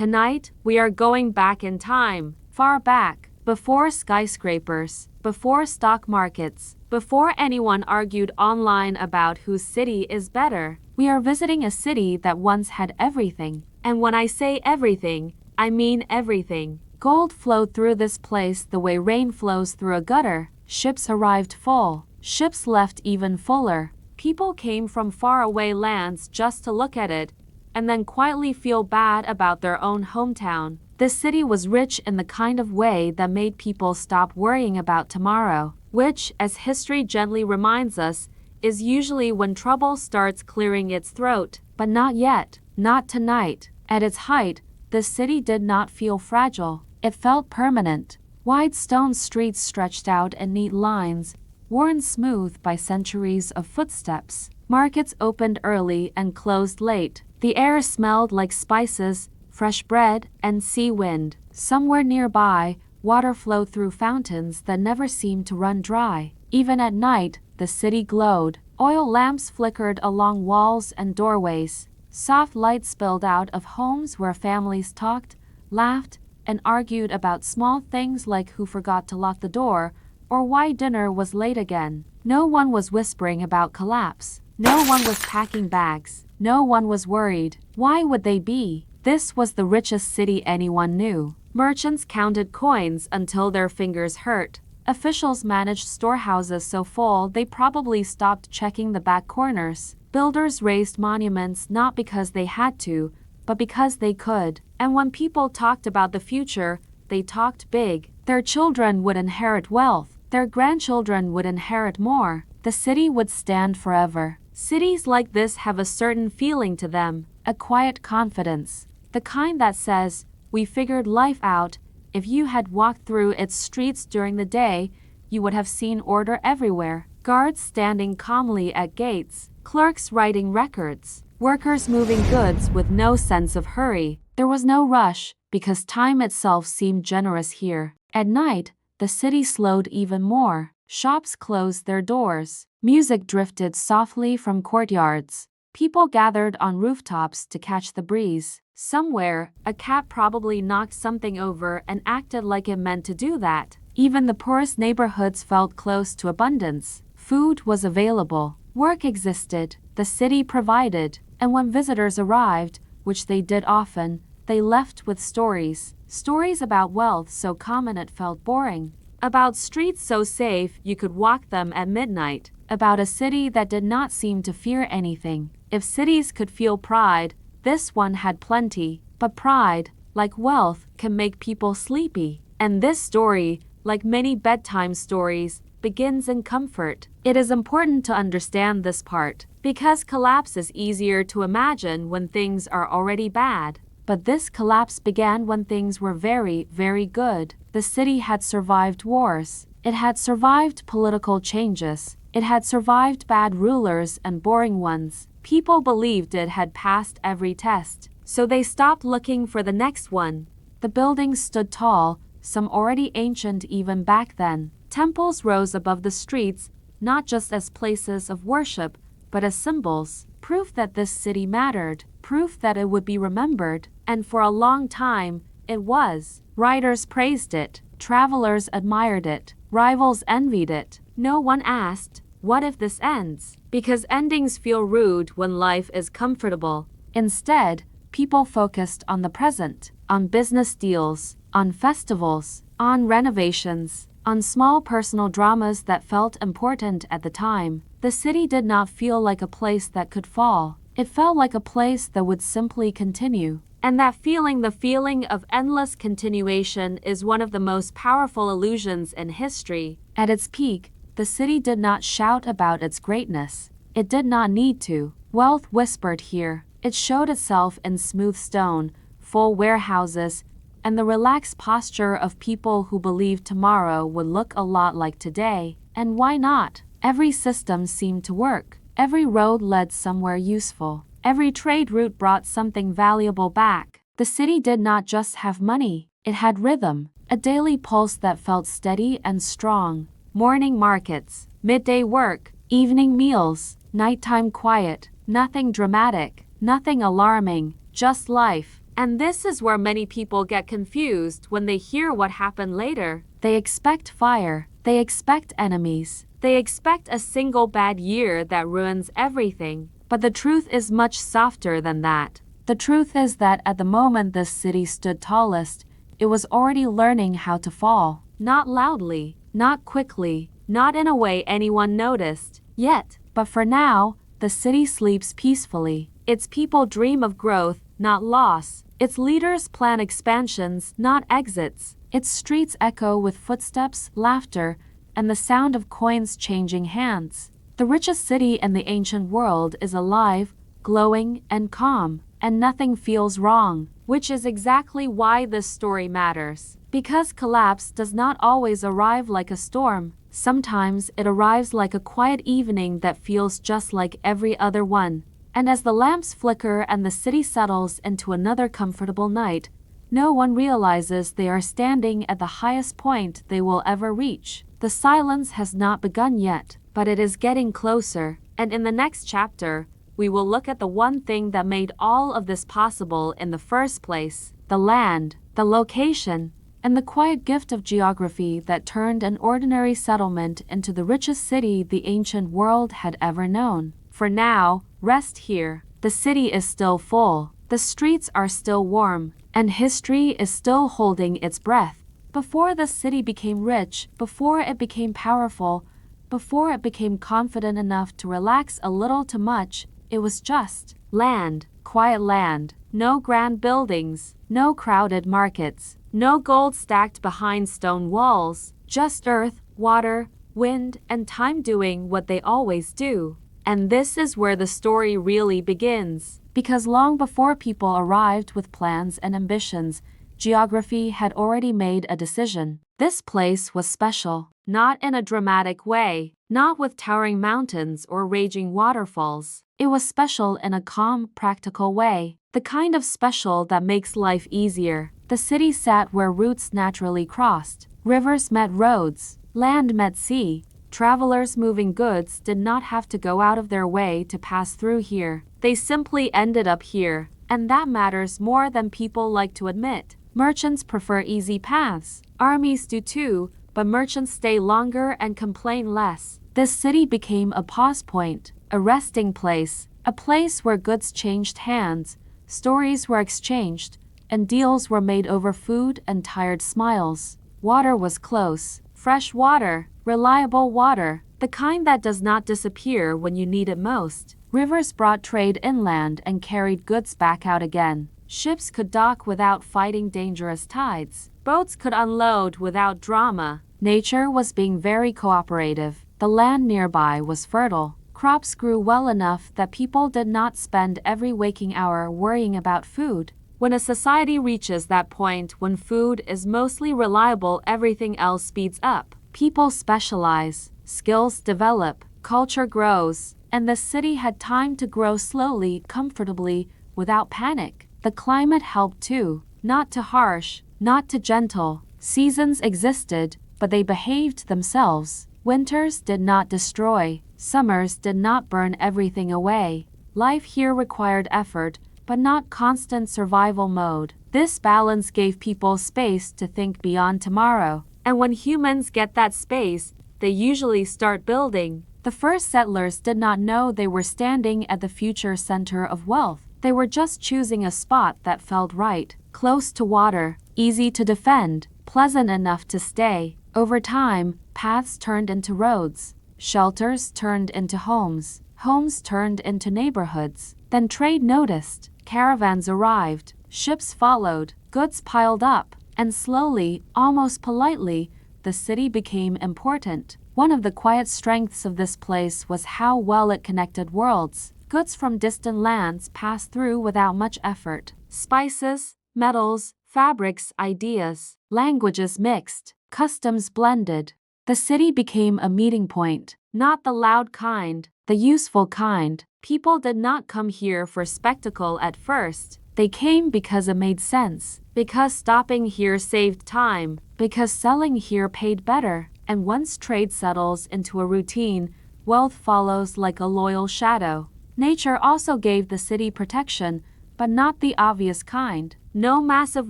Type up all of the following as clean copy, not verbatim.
Tonight, we are going back in time, far back, before skyscrapers, before stock markets, before anyone argued online about whose city is better. We are visiting a city that once had everything. And when I say everything, I mean everything. Gold flowed through this place the way rain flows through a gutter. Ships arrived full. Ships left even fuller. People came from faraway lands just to look at it, and then quietly feel bad about their own hometown. This city was rich in the kind of way that made people stop worrying about tomorrow, which, as history gently reminds us, is usually when trouble starts clearing its throat. But not yet, not tonight. At its height, the city did not feel fragile. It felt permanent. Wide stone streets stretched out in neat lines, worn smooth by centuries of footsteps. Markets opened early and closed late. The air smelled like spices, fresh bread, and sea wind. Somewhere nearby, water flowed through fountains that never seemed to run dry. Even at night, the city glowed. Oil lamps flickered along walls and doorways. Soft light spilled out of homes where families talked, laughed, and argued about small things like who forgot to lock the door or why dinner was late again. No one was whispering about collapse. No one was packing bags. No one was worried. Why would they be? This was the richest city anyone knew. Merchants counted coins until their fingers hurt. Officials managed storehouses so full they probably stopped checking the back corners. Builders raised monuments not because they had to, but because they could. And when people talked about the future, they talked big. Their children would inherit wealth. Their grandchildren would inherit more. The city would stand forever. Cities like this have a certain feeling to them, a quiet confidence. The kind that says, we figured life out. If you had walked through its streets during the day, you would have seen order everywhere. Guards standing calmly at gates, clerks writing records, workers moving goods with no sense of hurry. There was no rush, because time itself seemed generous here. At night, the city slowed even more. Shops closed their doors. Music drifted softly from courtyards. People gathered on rooftops to catch the breeze. Somewhere, a cat probably knocked something over and acted like it meant to do that. Even the poorest neighborhoods felt close to abundance. Food was available. Work existed. The city provided. And when visitors arrived, which they did often, they left with stories. Stories about wealth so common it felt boring. About streets so safe you could walk them at midnight. About a city that did not seem to fear anything. If cities could feel pride, this one had plenty. But pride, like wealth, can make people sleepy. And this story, like many bedtime stories, begins in comfort. It is important to understand this part, because collapse is easier to imagine when things are already bad. But this collapse began when things were very, very good. The city had survived wars. It had survived political changes. It had survived bad rulers and boring ones. People believed it had passed every test, so they stopped looking for the next one. The buildings stood tall, some already ancient even back then. Temples rose above the streets, not just as places of worship, but as symbols, proof that this city mattered, proof that it would be remembered, and for a long time, it was. Writers praised it, travelers admired it, rivals envied it. No one asked, what if this ends? Because endings feel rude when life is comfortable. Instead, people focused on the present, on business deals, on festivals, on renovations, on small personal dramas that felt important at the time. The city did not feel like a place that could fall. It felt like a place that would simply continue. And that feeling, the feeling of endless continuation, is one of the most powerful illusions in history. At its peak, the city did not shout about its greatness. It did not need to. Wealth whispered here. It showed itself in smooth stone, full warehouses, and the relaxed posture of people who believed tomorrow would look a lot like today. And why not? Every system seemed to work. Every road led somewhere useful. Every trade route brought something valuable back. The city did not just have money. It had rhythm, a daily pulse that felt steady and strong. Morning markets, midday work, evening meals, nighttime quiet. Nothing dramatic, nothing alarming, just life. And this is where many people get confused when they hear what happened later. They expect fire. They expect enemies. They expect a single bad year that ruins everything. But the truth is much softer than that. The truth is that at the moment this city stood tallest, it was already learning how to fall. Not loudly, not quickly, not in a way anyone noticed yet. But for now, the city sleeps peacefully. Its people dream of growth, not loss. Its leaders plan expansions, not exits. Its streets echo with footsteps, laughter, and the sound of coins changing hands. The richest city in the ancient world is alive, glowing, and calm, and nothing feels wrong, which is exactly why this story matters. Because collapse does not always arrive like a storm. Sometimes it arrives like a quiet evening that feels just like every other one. And as the lamps flicker and the city settles into another comfortable night, no one realizes they are standing at the highest point they will ever reach. The silence has not begun yet, but it is getting closer. And in the next chapter, we will look at the one thing that made all of this possible in the first place: the land, the location, and the quiet gift of geography that turned an ordinary settlement into the richest city the ancient world had ever known. For now, rest here. The city is still full, the streets are still warm, and history is still holding its breath. Before the city became rich, before it became powerful, before it became confident enough to relax a little too much, it was just land, quiet land, no grand buildings, no crowded markets, no gold stacked behind stone walls, just earth, water, wind, and time doing what they always do. And this is where the story really begins. Because long before people arrived with plans and ambitions, geography had already made a decision. This place was special, not in a dramatic way, not with towering mountains or raging waterfalls. It was special in a calm, practical way, the kind of special that makes life easier. The city sat where routes naturally crossed. Rivers met roads, land met sea. Travelers moving goods did not have to go out of their way to pass through here. They simply ended up here, and that matters more than people like to admit. Merchants prefer easy paths. Armies do too, but merchants stay longer and complain less. This city became a pause point, a resting place, a place where goods changed hands, stories were exchanged, and deals were made over food and tired smiles. Water was close, fresh water, reliable water, the kind that does not disappear when you need it most. Rivers brought trade inland and carried goods back out again. Ships could dock without fighting dangerous tides. Boats could unload without drama. Nature was being very cooperative. The land nearby was fertile. Crops grew well enough that people did not spend every waking hour worrying about food. When a society reaches that point when food is mostly reliable, everything else speeds up. People specialize, skills develop, culture grows, and the city had time to grow slowly, comfortably, without panic. The climate helped too, not too harsh, not too gentle. Seasons existed, but they behaved themselves. Winters did not destroy, summers did not burn everything away. Life here required effort, but not constant survival mode. This balance gave people space to think beyond tomorrow. And when humans get that space, they usually start building. The first settlers did not know they were standing at the future center of wealth. They were just choosing a spot that felt right, close to water, easy to defend, pleasant enough to stay. Over time, paths turned into roads, shelters turned into homes, homes turned into neighborhoods. Then trade noticed, caravans arrived, ships followed, goods piled up, and slowly, almost politely, the city became important. One of the quiet strengths of this place was how well it connected worlds. Goods from distant lands passed through without much effort. Spices, metals, fabrics, ideas, languages mixed, customs blended. The city became a meeting point, not the loud kind, the useful kind. People did not come here for spectacle at first. They came because it made sense, because stopping here saved time, because selling here paid better. And once trade settles into a routine, wealth follows like a loyal shadow. Nature also gave the city protection, but not the obvious kind. No massive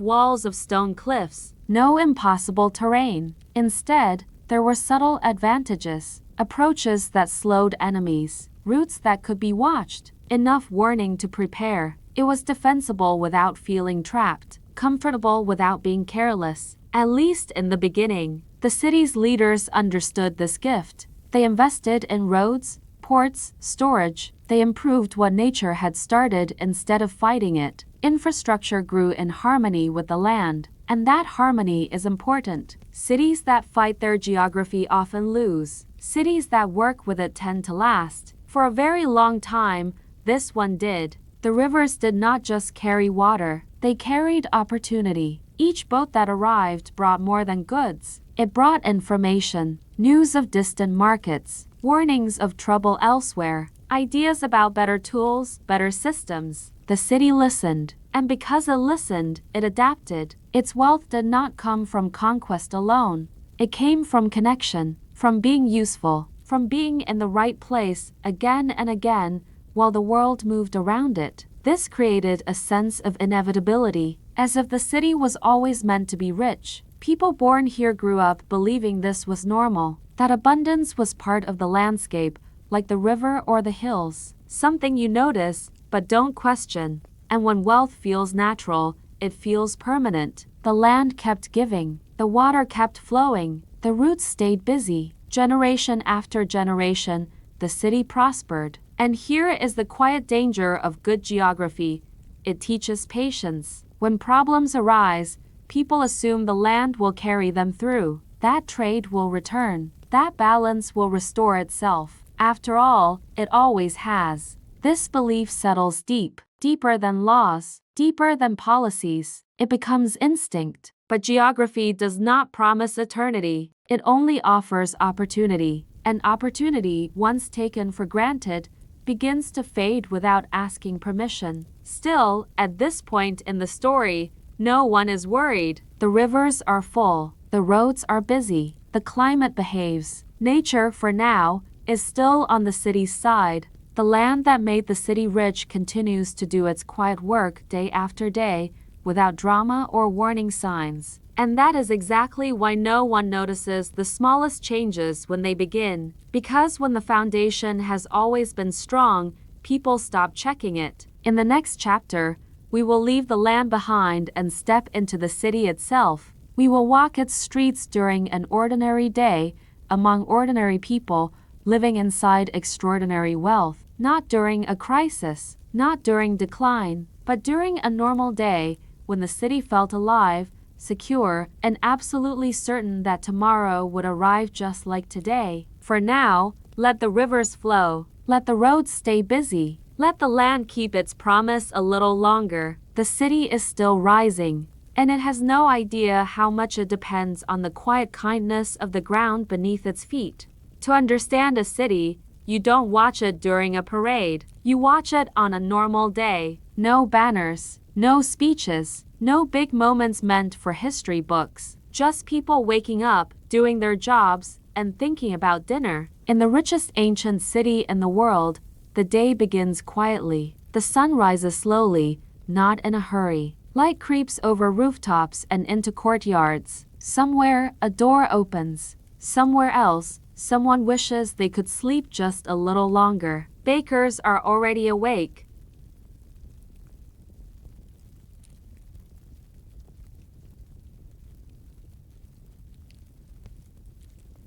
walls of stone cliffs, no impossible terrain. Instead, there were subtle advantages, approaches that slowed enemies, routes that could be watched, enough warning to prepare. It was defensible without feeling trapped, comfortable without being careless. At least in the beginning, the city's leaders understood this gift. They invested in roads, ports, storage. They improved what nature had started instead of fighting it. Infrastructure grew in harmony with the land, and that harmony is important. Cities that fight their geography often lose. Cities that work with it tend to last. For a very long time, this one did. The rivers did not just carry water, they carried opportunity. Each boat that arrived brought more than goods. It brought information, news of distant markets, warnings of trouble elsewhere, ideas about better tools, better systems. The city listened, and because it listened, it adapted. Its wealth did not come from conquest alone. It came from connection, from being useful, from being in the right place again and again while the world moved around it. This created a sense of inevitability, as if the city was always meant to be rich. People born here grew up believing this was normal, that abundance was part of the landscape, like the river or the hills, something you notice but don't question. And when wealth feels natural, it feels permanent. The land kept giving, the water kept flowing, the roots stayed busy. Generation after generation, the city prospered. And here is the quiet danger of good geography. It teaches patience. When problems arise, people assume the land will carry them through. That trade will return. That balance will restore itself. After all, it always has. This belief settles deep, deeper than laws, deeper than policies. It becomes instinct. But geography does not promise eternity. It only offers opportunity. And opportunity, once taken for granted, begins to fade without asking permission. Still, at this point in the story, no one is worried. The rivers are full. The roads are busy. The climate behaves. Nature, for now, is still on the city's side. The land that made the city rich continues to do its quiet work day after day, without drama or warning signs. And that is exactly why no one notices the smallest changes when they begin. Because when the foundation has always been strong, people stop checking it. In the next chapter, we will leave the land behind and step into the city itself. We will walk its streets during an ordinary day, among ordinary people, living inside extraordinary wealth. Not during a crisis, not during decline, but during a normal day, when the city felt alive, secure, and absolutely certain that tomorrow would arrive just like today. For now, let the rivers flow. Let the roads stay busy. Let the land keep its promise a little longer. The city is still rising, and it has no idea how much it depends on the quiet kindness of the ground beneath its feet. To understand a city, you don't watch it during a parade. You watch it on a normal day. No banners, no speeches, no big moments meant for history books. Just people waking up, doing their jobs, and thinking about dinner. In the richest ancient city in the world, the day begins quietly. The sun rises slowly, not in a hurry. Light creeps over rooftops and into courtyards. Somewhere, a door opens. Somewhere else, someone wishes they could sleep just a little longer. Bakers are already awake.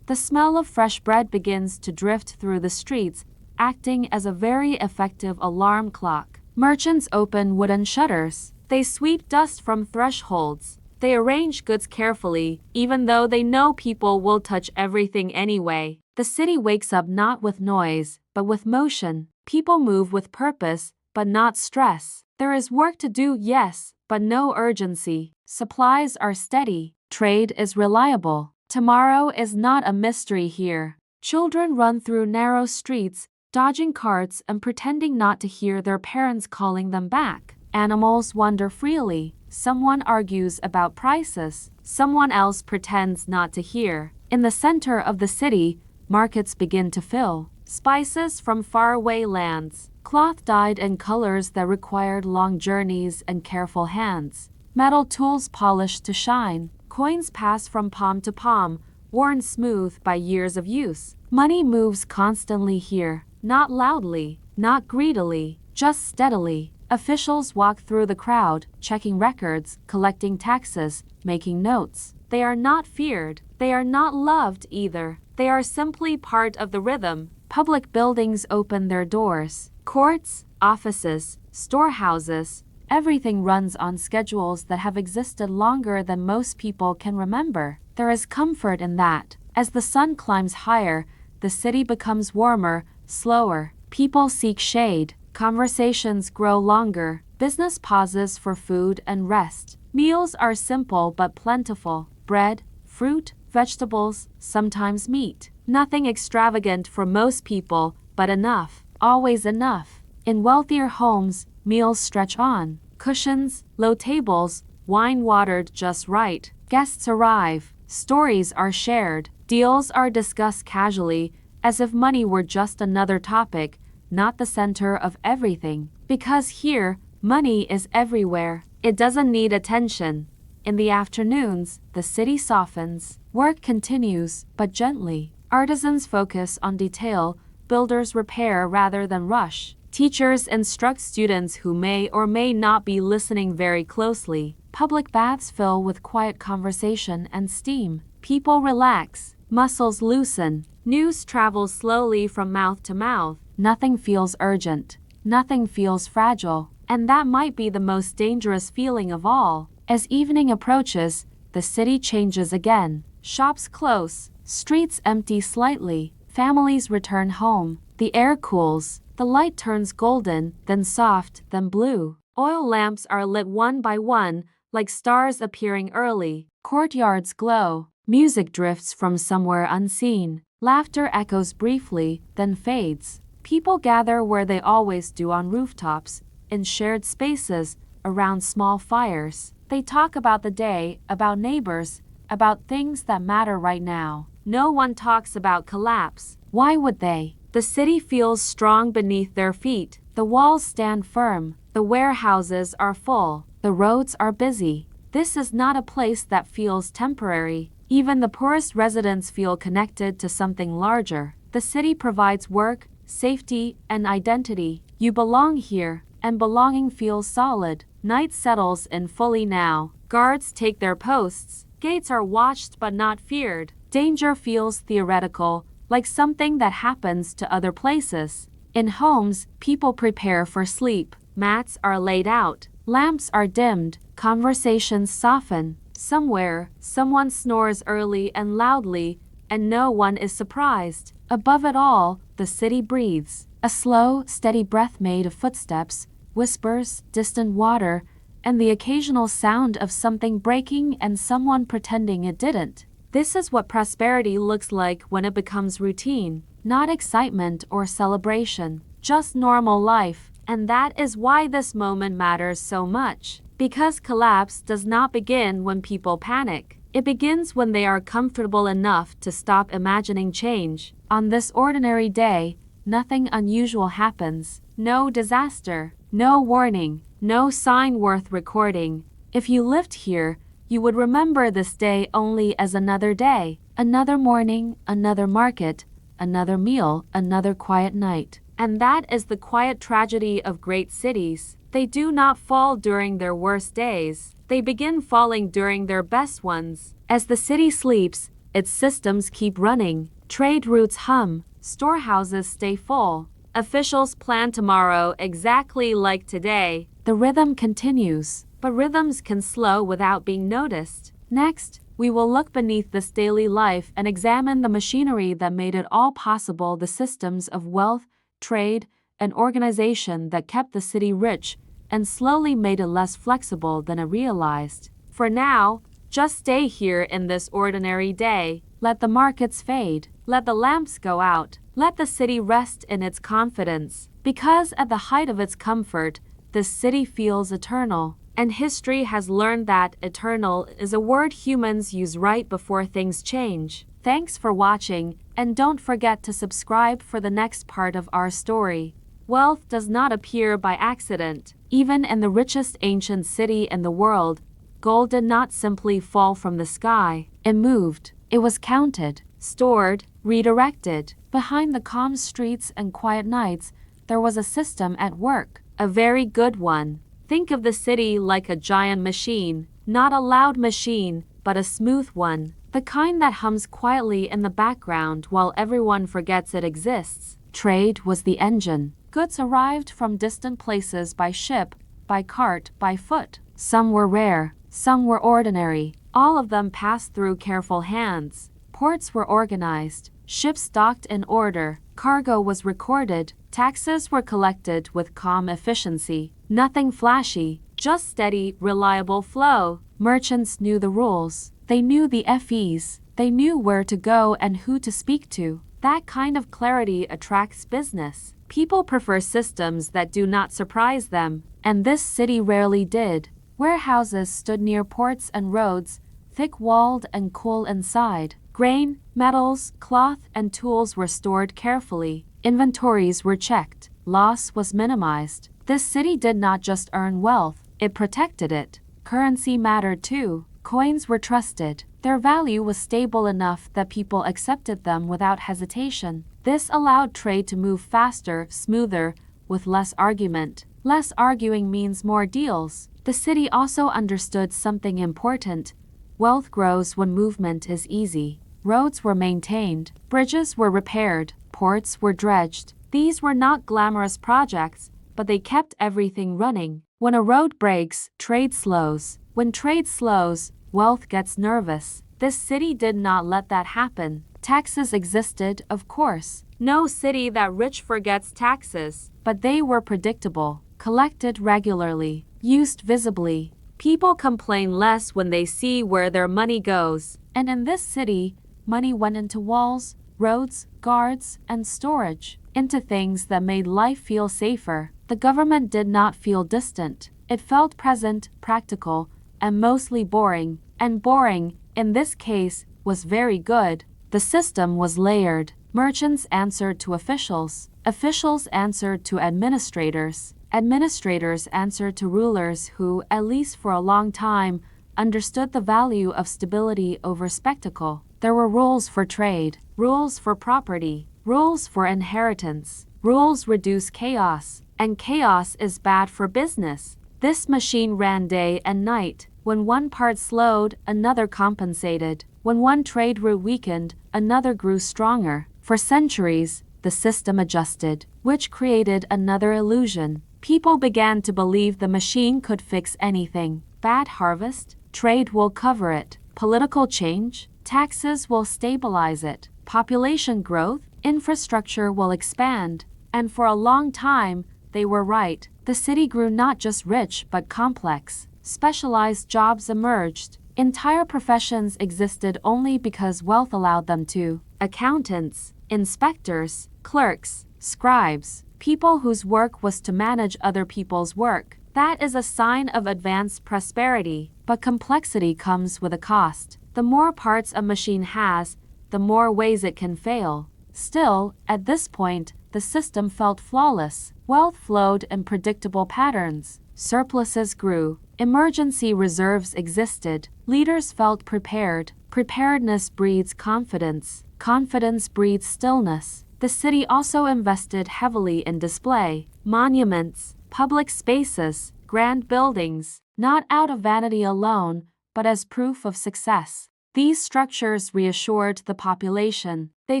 The smell of fresh bread begins to drift through the streets, acting as a very effective alarm clock. Merchants open wooden shutters. They sweep dust from thresholds. They arrange goods carefully, even though they know people will touch everything anyway. The city wakes up not with noise, but with motion. People move with purpose, but not stress. There is work to do, yes, but no urgency. Supplies are steady. Trade is reliable. Tomorrow is not a mystery here. Children run through narrow streets, dodging carts and pretending not to hear their parents calling them back. Animals wander freely. Someone argues about prices. Someone else pretends not to hear. In the center of the city, markets begin to fill. Spices from faraway lands, Cloth dyed in colors that required long journeys and careful hands. Metal tools polished to shine. Coins passed from palm to palm, worn smooth by years of use. Money moves constantly here, not loudly, not greedily, just steadily. Officials walk through the crowd, checking records, collecting taxes, making notes. They are not feared. They are not loved either. They are simply part of the rhythm. Public buildings open their doors. Courts, offices, storehouses, everything runs on schedules that have existed longer than most people can remember. There is comfort in that. As the sun climbs higher, the city becomes warmer, slower. People seek shade. Conversations grow longer. Business pauses for food and rest. Meals are simple but plentiful. Bread, fruit, vegetables, sometimes meat. Nothing extravagant for most people, but enough. Always enough. In wealthier homes, meals stretch on. Cushions, low tables, wine watered just right. Guests arrive. Stories are shared. Deals are discussed casually, as if money were just another topic, not the center of everything. Because here, money is everywhere. It doesn't need attention. In the afternoons, the city softens. Work continues, but gently. Artisans focus on detail. Builders repair rather than rush. Teachers instruct students who may or may not be listening very closely. Public baths fill with quiet conversation and steam. People relax. Muscles loosen. News travels slowly from mouth to mouth. Nothing feels urgent. Nothing feels fragile. And that might be the most dangerous feeling of all. As evening approaches, the city changes again. Shops close. Streets empty slightly. Families return home. The air cools. The light turns golden, then soft, then blue. Oil lamps are lit one by one, like stars appearing early. Courtyards glow. Music drifts from somewhere unseen. Laughter echoes briefly, then fades. People gather where they always do on rooftops, in shared spaces, around small fires. They talk about the day, about neighbors, about things that matter right now. No one talks about collapse. Why would they? The city feels strong beneath their feet. The walls stand firm. The warehouses are full. The roads are busy. This is not a place that feels temporary. Even the poorest residents feel connected to something larger. The city provides work, safety, and identity. You belong here, and belonging feels solid. Night settles in fully now. Guards take their posts. Gates are watched but not feared. Danger feels theoretical, like something that happens to other places. In homes, people prepare for sleep. Mats are laid out. Lamps are dimmed. Conversations soften. Somewhere, someone snores early and loudly, and no one is surprised. Above it all, the city breathes. A slow, steady breath made of footsteps, whispers, distant water, and the occasional sound of something breaking and someone pretending it didn't. This is what prosperity looks like when it becomes routine, not excitement or celebration, just normal life. And that is why this moment matters so much. Because collapse does not begin when people panic. It begins when they are comfortable enough to stop imagining change. On this ordinary day, nothing unusual happens. No disaster, no warning, no sign worth recording. If you lived here, you would remember this day only as another day, another morning, another market, another meal, another quiet night. And that is the quiet tragedy of great cities. They do not fall during their worst days. They begin falling during their best ones. As the city sleeps, its systems keep running. Trade routes hum. Storehouses stay full. Officials plan tomorrow exactly like today. The rhythm continues. But rhythms can slow without being noticed. Next, we will look beneath this daily life and examine the machinery that made it all possible, the systems of wealth, trade, and organization that kept the city rich and slowly made it less flexible than it realized. For now, just stay here in this ordinary day. Let the markets fade. Let the lamps go out. Let the city rest in its confidence. Because at the height of its comfort, this city feels eternal. And history has learned that eternal is a word humans use right before things change. Thanks for watching, and don't forget to subscribe for the next part of our story. Wealth does not appear by accident. Even in the richest ancient city in the world, gold did not simply fall from the sky. It moved. It was counted, stored, redirected. Behind the calm streets and quiet nights, there was a system at work, a very good one. Think of the city like a giant machine, not a loud machine, but a smooth one, the kind that hums quietly in the background while everyone forgets it exists. Trade was the engine. Goods arrived from distant places by ship, by cart, by foot. Some were rare, some were ordinary. All of them passed through careful hands. Ports were organized, ships docked in order, cargo was recorded, taxes were collected with calm efficiency. Nothing flashy, just steady, reliable flow. Merchants knew the rules. They knew the FEs. They knew where to go and who to speak to. That kind of clarity attracts business. People prefer systems that do not surprise them, and this city rarely did. Warehouses stood near ports and roads, thick-walled and cool inside. Grain, metals, cloth, and tools were stored carefully. Inventories were checked. Loss was minimized. This city did not just earn wealth, it protected it. Currency mattered too. Coins were trusted. Their value was stable enough that people accepted them without hesitation. This allowed trade to move faster, smoother, with less argument. Less arguing means more deals. The city also understood something important. Wealth grows when movement is easy. Roads were maintained. Bridges were repaired. Ports were dredged. These were not glamorous projects, but they kept everything running. When a road breaks, trade slows. When trade slows, wealth gets nervous. This city did not let that happen. Taxes existed, of course. No city that rich forgets taxes. But they were predictable, collected regularly, used visibly. People complain less when they see where their money goes. And in this city, money went into walls, roads, guards, and storage, into things that made life feel safer. The government did not feel distant. It felt present, practical, and mostly boring. And boring, in this case, was very good. The system was layered. Merchants answered to officials. Officials answered to administrators. Administrators answered to rulers who, at least for a long time, understood the value of stability over spectacle. There were rules for trade, rules for property, rules for inheritance. Rules reduce chaos, and chaos is bad for business. This machine ran day and night. When one part slowed, another compensated. When one trade route weakened, another grew stronger. For centuries, the system adjusted, which created another illusion. People began to believe the machine could fix anything. Bad harvest, trade will cover it. Political change, taxes will stabilize it. Population growth, infrastructure will expand. And for a long time, they were right. The city grew not just rich but complex. Specialized jobs emerged. Entire professions existed only because wealth allowed them to. Accountants, inspectors, clerks, scribes, people whose work was to manage other people's work. That is a sign of advanced prosperity. But complexity comes with a cost. The more parts a machine has, the more ways it can fail. Still, at this point, the system felt flawless. Wealth flowed in predictable patterns. Surpluses grew. Emergency reserves existed. Leaders felt prepared. Preparedness breeds confidence. Confidence breeds stillness. The city also invested heavily in display, monuments, public spaces, grand buildings, not out of vanity alone, but as proof of success. These structures reassured the population. They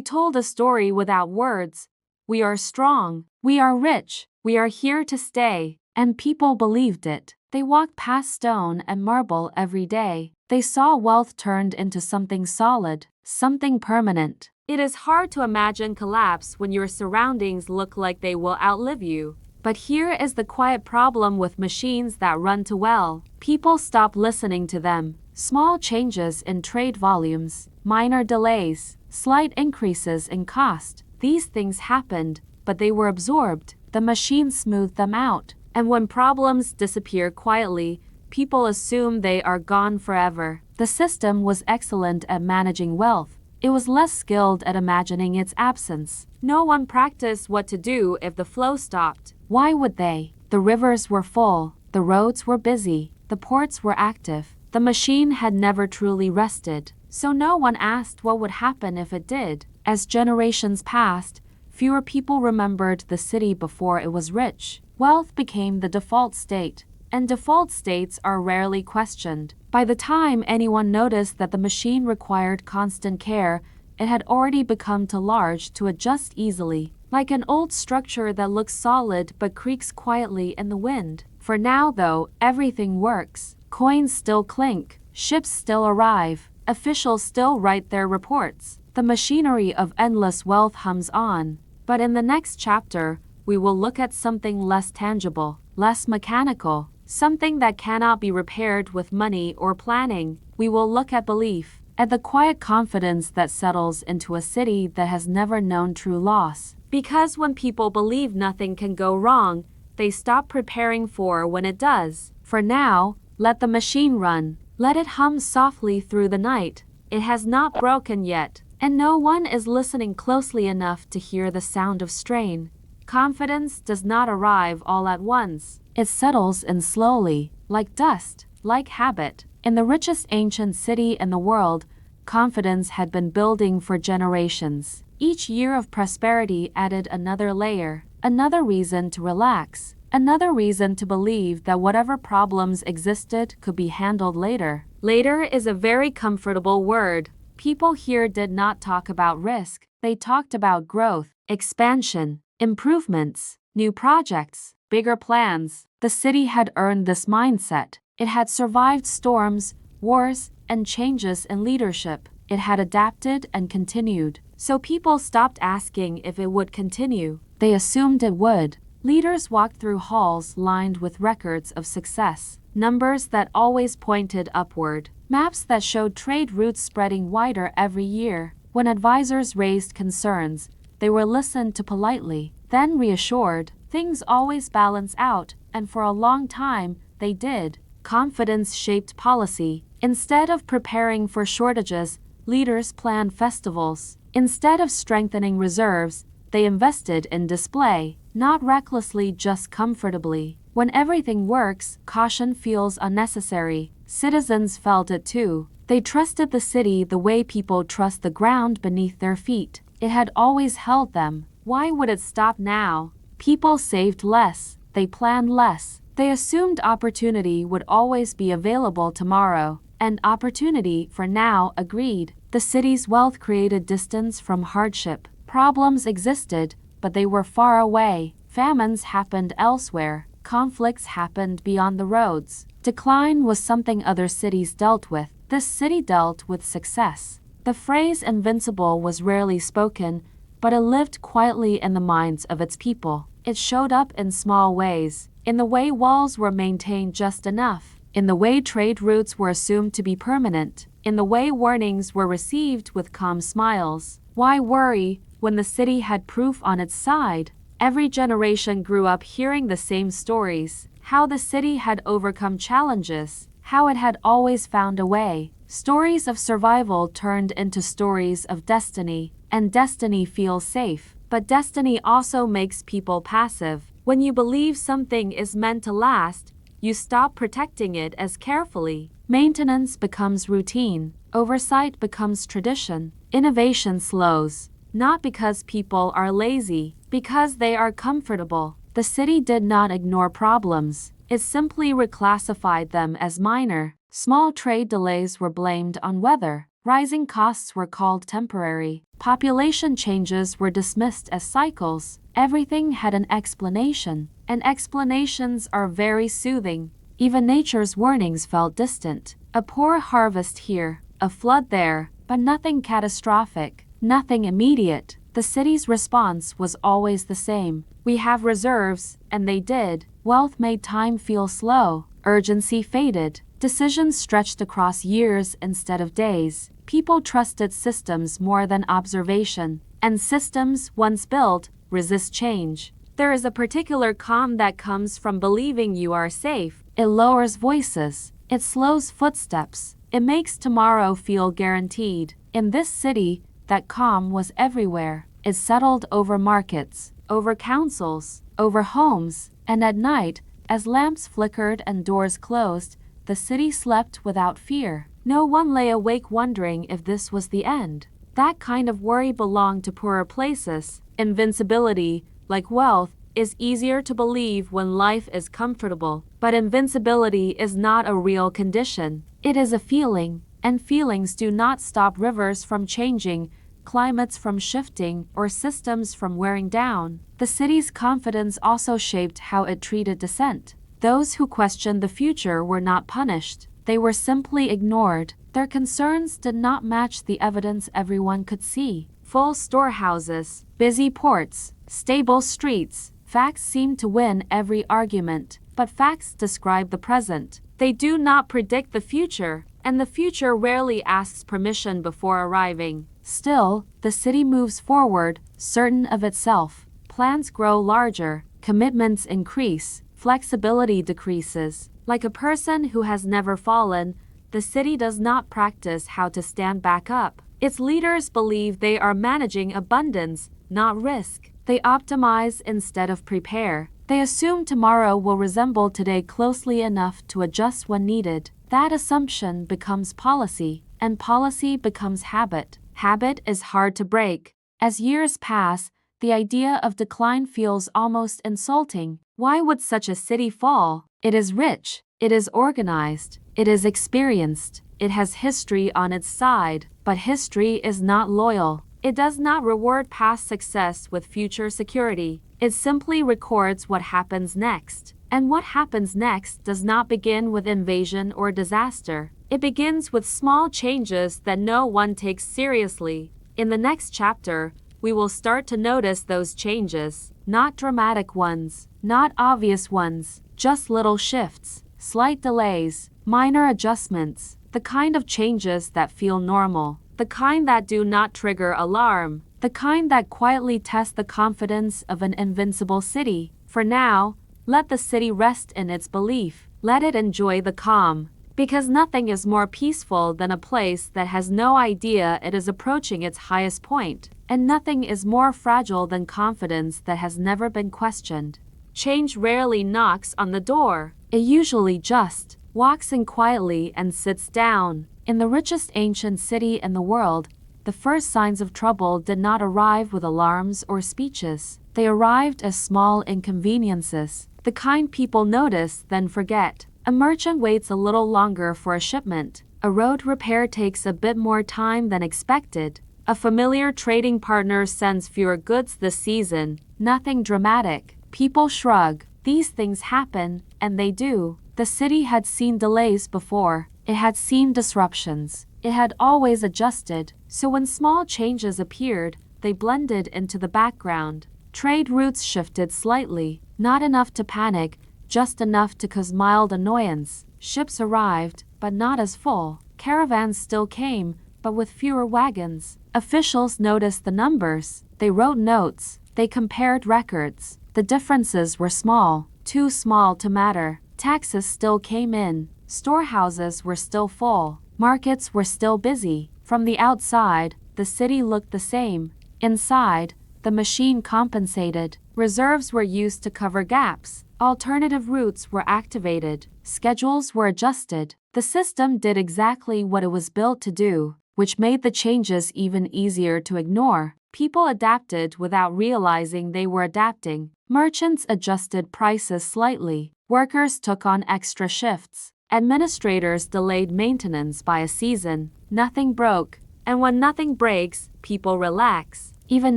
told a story without words. We are strong. We are rich. We are here to stay. And people believed it. They walked past stone and marble every day. They saw wealth turned into something solid, something permanent. It is hard to imagine collapse when your surroundings look like they will outlive you. But here is the quiet problem with machines that run too well. People stop listening to them. Small changes in trade volumes, minor delays, slight increases in cost. These things happened, but they were absorbed. The machine smoothed them out. And when problems disappear quietly, people assume they are gone forever. The system was excellent at managing wealth, It was less skilled at imagining its absence. No one practiced what to do if the flow stopped. Why would they? The rivers were full, the roads were busy, the ports were active. The machine had never truly rested, so no one asked what would happen if it did. As generations passed, fewer people remembered the city before it was rich. Wealth became the default state, and default states are rarely questioned. By the time anyone noticed that the machine required constant care, it had already become too large to adjust easily, like an old structure that looks solid but creaks quietly in the wind. For now, though, everything works. Coins still clink, ships still arrive, officials still write their reports. The machinery of endless wealth hums on. But in the next chapter, we will look at something less tangible, less mechanical, something that cannot be repaired with money or planning. We will look at belief, at the quiet confidence that settles into a city that has never known true loss. Because when people believe nothing can go wrong, they stop preparing for when it does. For now, let the machine run. Let it hum softly through the night. It has not broken yet, and no one is listening closely enough to hear the sound of strain. Confidence does not arrive all at once. It settles in slowly, like dust, like habit. In the richest ancient city in the world, confidence had been building for generations. Each year of prosperity added another layer, another reason to relax, another reason to believe that whatever problems existed could be handled later. Later is a very comfortable word. People here did not talk about risk. They talked about growth, expansion, improvements, new projects, bigger plans. The city had earned this mindset. It had survived storms, wars, and changes in leadership. It had adapted and continued. So people stopped asking if it would continue. They assumed it would. Leaders walked through halls lined with records of success, numbers that always pointed upward, maps that showed trade routes spreading wider every year. When advisors raised concerns, they were listened to politely, then reassured. Things always balance out, and for a long time, they did. Confidence shaped policy. Instead of preparing for shortages, leaders planned festivals. Instead of strengthening reserves, they invested in display, not recklessly, just comfortably. When everything works, caution feels unnecessary. Citizens felt it too. They trusted the city the way people trust the ground beneath their feet. It had always held them. Why would it stop now? People saved less. They planned less. They assumed opportunity would always be available tomorrow. And opportunity, for now, agreed. The city's wealth created distance from hardship. Problems existed, but they were far away. Famines happened elsewhere. Conflicts happened beyond the roads. Decline was something other cities dealt with. This city dealt with success. The phrase invincible was rarely spoken, but it lived quietly in the minds of its people. It showed up in small ways, in the way walls were maintained just enough, in the way trade routes were assumed to be permanent, in the way warnings were received with calm smiles. Why worry when the city had proof on its side? Every generation grew up hearing the same stories, how the city had overcome challenges, how it had always found a way. Stories of survival turned into stories of destiny, and destiny feels safe. But destiny also makes people passive. When you believe something is meant to last, you stop protecting it as carefully. Maintenance becomes routine. Oversight becomes tradition. Innovation slows. Not because people are lazy, because they are comfortable. The city did not ignore problems. It simply reclassified them as minor. Small trade delays were blamed on weather. Rising costs were called temporary. Population changes were dismissed as cycles. Everything had an explanation, and explanations are very soothing. Even nature's warnings felt distant. A poor harvest here, a flood there, but nothing catastrophic, nothing immediate. The city's response was always the same. We have reserves, and they did. Wealth made time feel slow. Urgency faded. Decisions stretched across years instead of days. People trusted systems more than observation, and systems, once built, resist change. There is a particular calm that comes from believing you are safe. It lowers voices. It slows footsteps. It makes tomorrow feel guaranteed. In this city, that calm was everywhere. It settled over markets, over councils, over homes, and at night, as lamps flickered and doors closed, the city slept without fear. No one lay awake wondering if this was the end. That kind of worry belonged to poorer places. Invincibility, like wealth, is easier to believe when life is comfortable, but invincibility is not a real condition. It is a feeling, and feelings do not stop rivers from changing, climates from shifting, or systems from wearing down. The city's confidence also shaped how it treated dissent. Those who questioned the future were not punished. They were simply ignored. Their concerns did not match the evidence everyone could see. Full storehouses, busy ports, stable streets. Facts seem to win every argument, but facts describe the present. They do not predict the future, and the future rarely asks permission before arriving. Still, the city moves forward, certain of itself. Plans grow larger, commitments increase, flexibility decreases. Like a person who has never fallen, the city does not practice how to stand back up. Its leaders believe they are managing abundance, not risk. They optimize instead of prepare. They assume tomorrow will resemble today closely enough to adjust when needed. That assumption becomes policy, and policy becomes habit. Habit is hard to break. As years pass, the idea of decline feels almost insulting. Why would such a city fall? It is rich, it is organized, it is experienced, it has history on its side, but history is not loyal. It does not reward past success with future security. It simply records what happens next. And what happens next does not begin with invasion or disaster. It begins with small changes that no one takes seriously. In the next chapter, we will start to notice those changes. Not dramatic ones, not obvious ones, just little shifts, slight delays, minor adjustments, the kind of changes that feel normal, the kind that do not trigger alarm, the kind that quietly test the confidence of an invincible city. For now, let the city rest in its belief. Let it enjoy the calm. Because nothing is more peaceful than a place that has no idea it is approaching its highest point. And nothing is more fragile than confidence that has never been questioned. Change rarely knocks on the door. It usually just walks in quietly and sits down. In the richest ancient city in the world, the first signs of trouble did not arrive with alarms or speeches. They arrived as small inconveniences, the kind people notice then forget. A merchant waits a little longer for a shipment. A road repair takes a bit more time than expected. A familiar trading partner sends fewer goods this season. Nothing dramatic. People shrug. These things happen, and they do. The city had seen delays before. It had seen disruptions. It had always adjusted, so when small changes appeared, they blended into the background. Trade routes shifted slightly, not enough to panic, just enough to cause mild annoyance. Ships arrived, but not as full. Caravans still came, but with fewer wagons. Officials noticed the numbers. They wrote notes. They compared records. The differences were small, too small to matter. Taxes still came in. Storehouses were still full. Markets were still busy. From the outside, the city looked the same. Inside, the machine compensated. Reserves were used to cover gaps. Alternative routes were activated. Schedules were adjusted. The system did exactly what it was built to do, which made the changes even easier to ignore. People adapted without realizing they were adapting. Merchants adjusted prices slightly. Workers took on extra shifts. Administrators delayed maintenance by a season. Nothing broke. And when nothing breaks, people relax. Even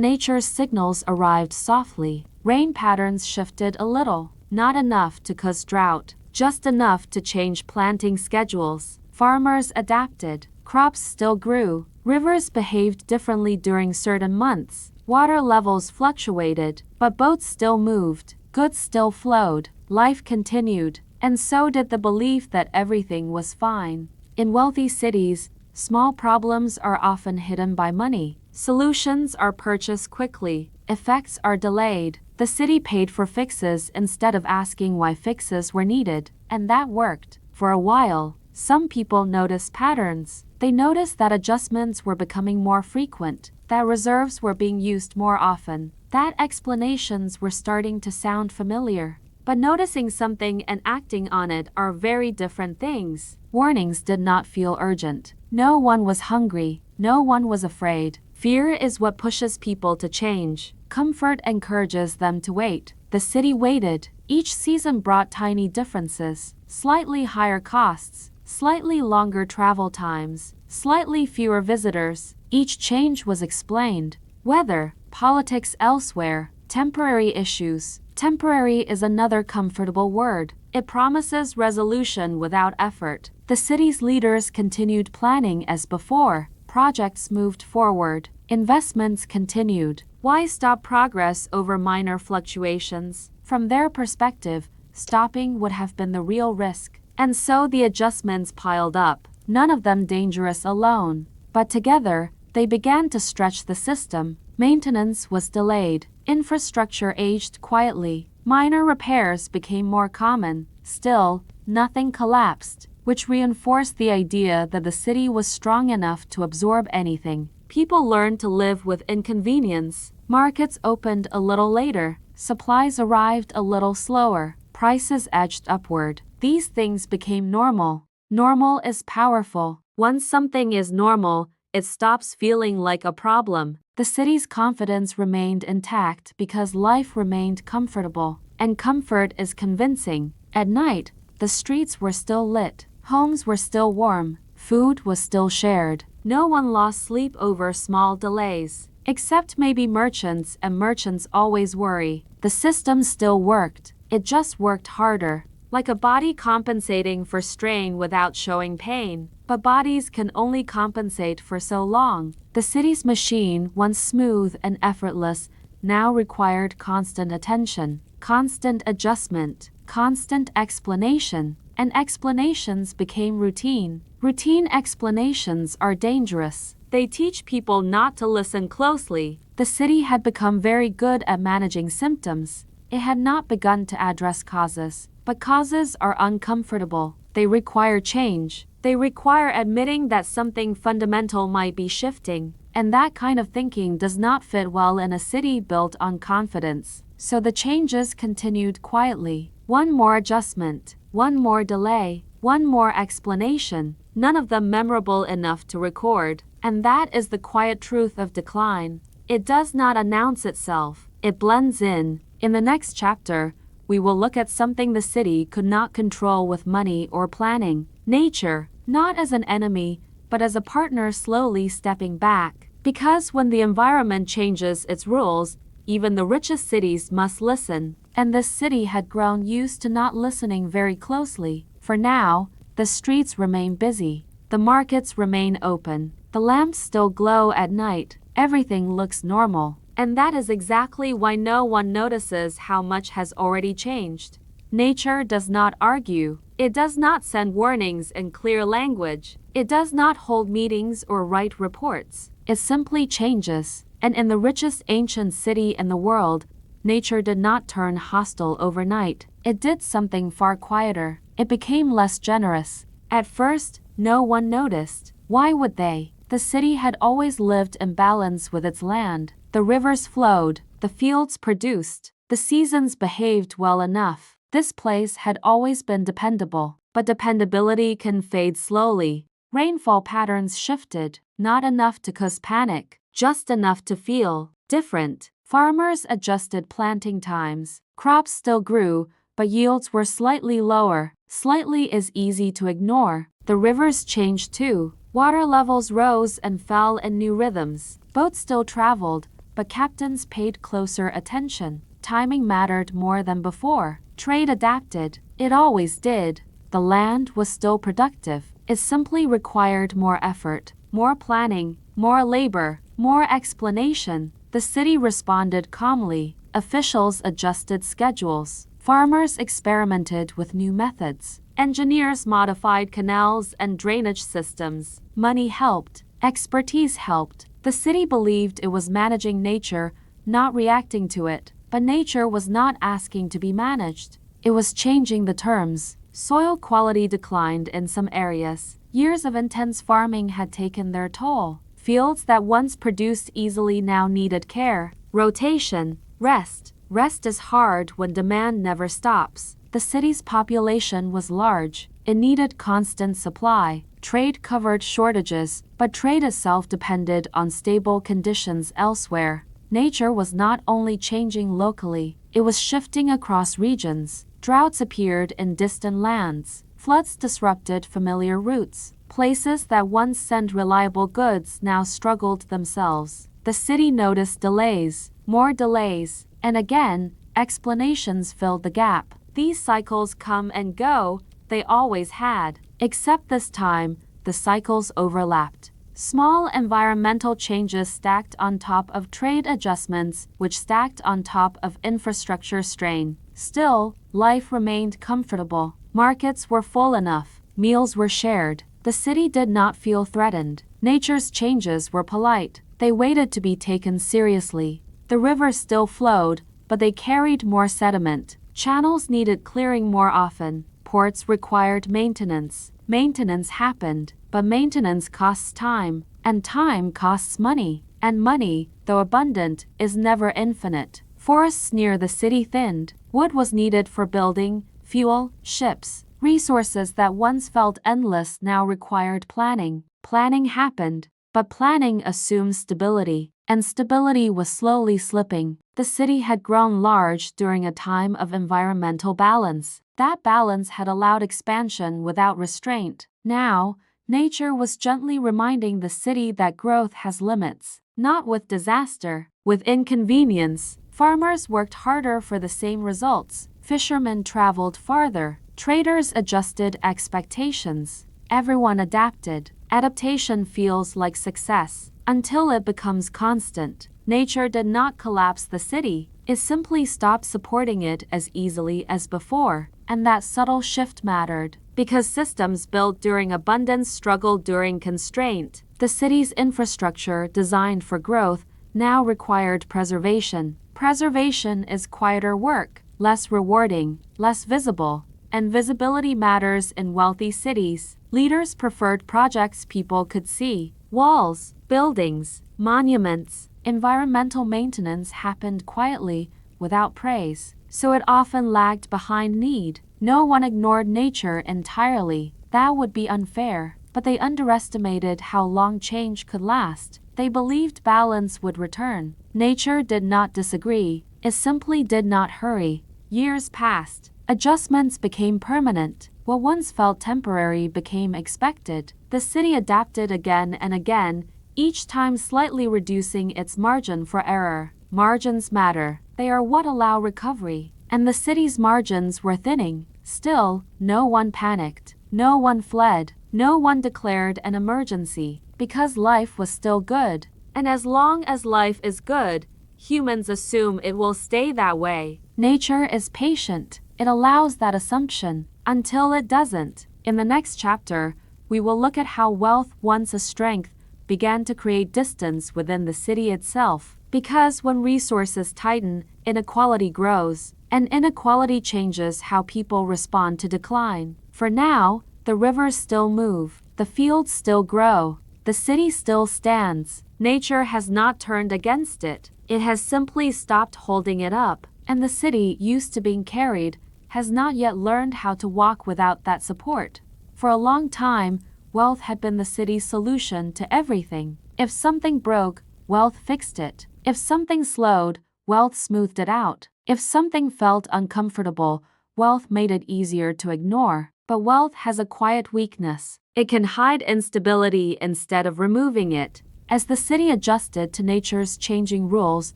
nature's signals arrived softly. Rain patterns shifted a little. Not enough to cause drought, just enough to change planting schedules. Farmers adapted. Crops still grew. Rivers behaved differently during certain months. Water levels fluctuated, but boats still moved. Goods still flowed. Life continued. And so did the belief that everything was fine. In wealthy cities, small problems are often hidden by money. Solutions are purchased quickly. Effects are delayed. The city paid for fixes instead of asking why fixes were needed, and that worked. For a while, Some people noticed patterns. They noticed that adjustments were becoming more frequent, that reserves were being used more often, that explanations were starting to sound familiar. But noticing something and acting on it are very different things. Warnings did not feel urgent. No one was hungry. No one was afraid. Fear is what pushes people to change. Comfort encourages them to wait. The city waited. Each season brought tiny differences, slightly higher costs, slightly longer travel times, slightly fewer visitors. Each change was explained. Weather, politics elsewhere, temporary issues. Temporary is another comfortable word. It promises resolution without effort. The city's leaders continued planning as before. Projects moved forward. Investments continued. Why stop progress over minor fluctuations? From their perspective, stopping would have been the real risk. And so the adjustments piled up, none of them dangerous alone. But together, they began to stretch the system. Maintenance was delayed. Infrastructure aged quietly. Minor repairs became more common. Still, nothing collapsed, which reinforced the idea that the city was strong enough to absorb anything. People learned to live with inconvenience. Markets opened a little later. Supplies arrived a little slower. Prices edged upward. These things became normal. Normal is powerful. Once something is normal, it stops feeling like a problem. The city's confidence remained intact because life remained comfortable, and comfort is convincing. At night, the streets were still lit, homes were still warm, food was still shared. No one lost sleep over small delays, except maybe merchants, and merchants always worry. The system still worked, it just worked harder, like a body compensating for strain without showing pain. But bodies can only compensate for so long. The city's machine, once smooth and effortless, now required constant attention, constant adjustment, constant explanation, and explanations became routine. Routine explanations are dangerous. They teach people not to listen closely. The city had become very good at managing symptoms. It had not begun to address causes. But causes are uncomfortable. They require change. They require admitting that something fundamental might be shifting. And that kind of thinking does not fit well in a city built on confidence. So the changes continued quietly. One more adjustment, one more delay, one more explanation, none of them memorable enough to record. And that is the quiet truth of decline. It does not announce itself. It blends in. In the next chapter, we will look at something the city could not control with money or planning. Nature, not as an enemy, but as a partner slowly stepping back. Because when the environment changes its rules, even the richest cities must listen. And this city had grown used to not listening very closely. For now, the streets remain busy. The markets remain open. The lamps still glow at night. Everything looks normal. And that is exactly why no one notices how much has already changed. Nature does not argue. It does not send warnings in clear language. It does not hold meetings or write reports. It simply changes. And in the richest ancient city in the world, nature did not turn hostile overnight. It did something far quieter. It became less generous. At first, no one noticed. Why would they? The city had always lived in balance with its land. The rivers flowed, the fields produced, the seasons behaved well enough. This place had always been dependable, but dependability can fade slowly. Rainfall patterns shifted, not enough to cause panic, just enough to feel different. Farmers adjusted planting times. Crops still grew, but yields were slightly lower. Slightly is easy to ignore. The rivers changed too. Water levels rose and fell in new rhythms. Boats still traveled, but captains paid closer attention. Timing mattered more than before. Trade adapted. It always did. The land was still productive. It simply required more effort, more planning, more labor, more explanation. The city responded calmly. Officials adjusted schedules. Farmers experimented with new methods. Engineers modified canals and drainage systems. Money helped. Expertise helped. The city believed it was managing nature, not reacting to it. But nature was not asking to be managed. It was changing the terms. Soil quality declined in some areas. Years of intense farming had taken their toll. Fields that once produced easily now needed care. Rotation. Rest. Rest is hard when demand never stops. The city's population was large. It needed constant supply. Trade covered shortages, but trade itself depended on stable conditions elsewhere. Nature was not only changing locally, it was shifting across regions. Droughts appeared in distant lands. Floods disrupted familiar routes. Places that once sent reliable goods now struggled themselves. The city noticed delays, more delays, and again, explanations filled the gap. These cycles come and go, they always had. Except this time, the cycles overlapped. Small environmental changes stacked on top of trade adjustments, which stacked on top of infrastructure strain. Still, life remained comfortable. Markets were full enough. Meals were shared. The city did not feel threatened. Nature's changes were polite. They waited to be taken seriously. The rivers still flowed, but they carried more sediment. Channels needed clearing more often. Ports required maintenance. Maintenance happened, but maintenance costs time, and time costs money. And money, though abundant, is never infinite. Forests near the city thinned. Wood was needed for building, fuel, ships. Resources that once felt endless now required planning. Planning happened, but planning assumes stability, and stability was slowly slipping. The city had grown large during a time of environmental balance. That balance had allowed expansion without restraint. Now, nature was gently reminding the city that growth has limits, not with disaster, with inconvenience. Farmers worked harder for the same results. Fishermen traveled farther. Traders adjusted expectations. Everyone adapted. Adaptation feels like success until it becomes constant. Nature did not collapse the city. It simply stopped supporting it as easily as before. And that subtle shift mattered, because systems built during abundance struggled during constraint. The city's infrastructure, designed for growth, now required preservation. Preservation is quieter work, less rewarding, less visible, and visibility matters in wealthy cities. Leaders preferred projects people could see. Walls, buildings, monuments. Environmental maintenance happened quietly, without praise, so it often lagged behind need. No one ignored nature entirely. That would be unfair, but they underestimated how long change could last. They believed balance would return. Nature did not disagree, it simply did not hurry. Years passed. Adjustments became permanent. What once felt temporary became expected. The city adapted again and again, each time slightly reducing its margin for error. Margins matter. They are what allow recovery. And the city's margins were thinning. Still, no one panicked. No one fled. No one declared an emergency. Because life was still good. And as long as life is good, humans assume it will stay that way. Nature is patient. It allows that assumption, until it doesn't. In the next chapter, we will look at how wealth, once a strength, began to create distance within the city itself. Because when resources tighten, inequality grows, and inequality changes how people respond to decline. For now, the rivers still move, the fields still grow, the city still stands. Nature has not turned against it. It has simply stopped holding it up, and the city, used to being carried, has not yet learned how to walk without that support. For a long time, wealth had been the city's solution to everything. If something broke, wealth fixed it. If something slowed, wealth smoothed it out. If something felt uncomfortable, wealth made it easier to ignore. But wealth has a quiet weakness. It can hide instability instead of removing it. As the city adjusted to nature's changing rules,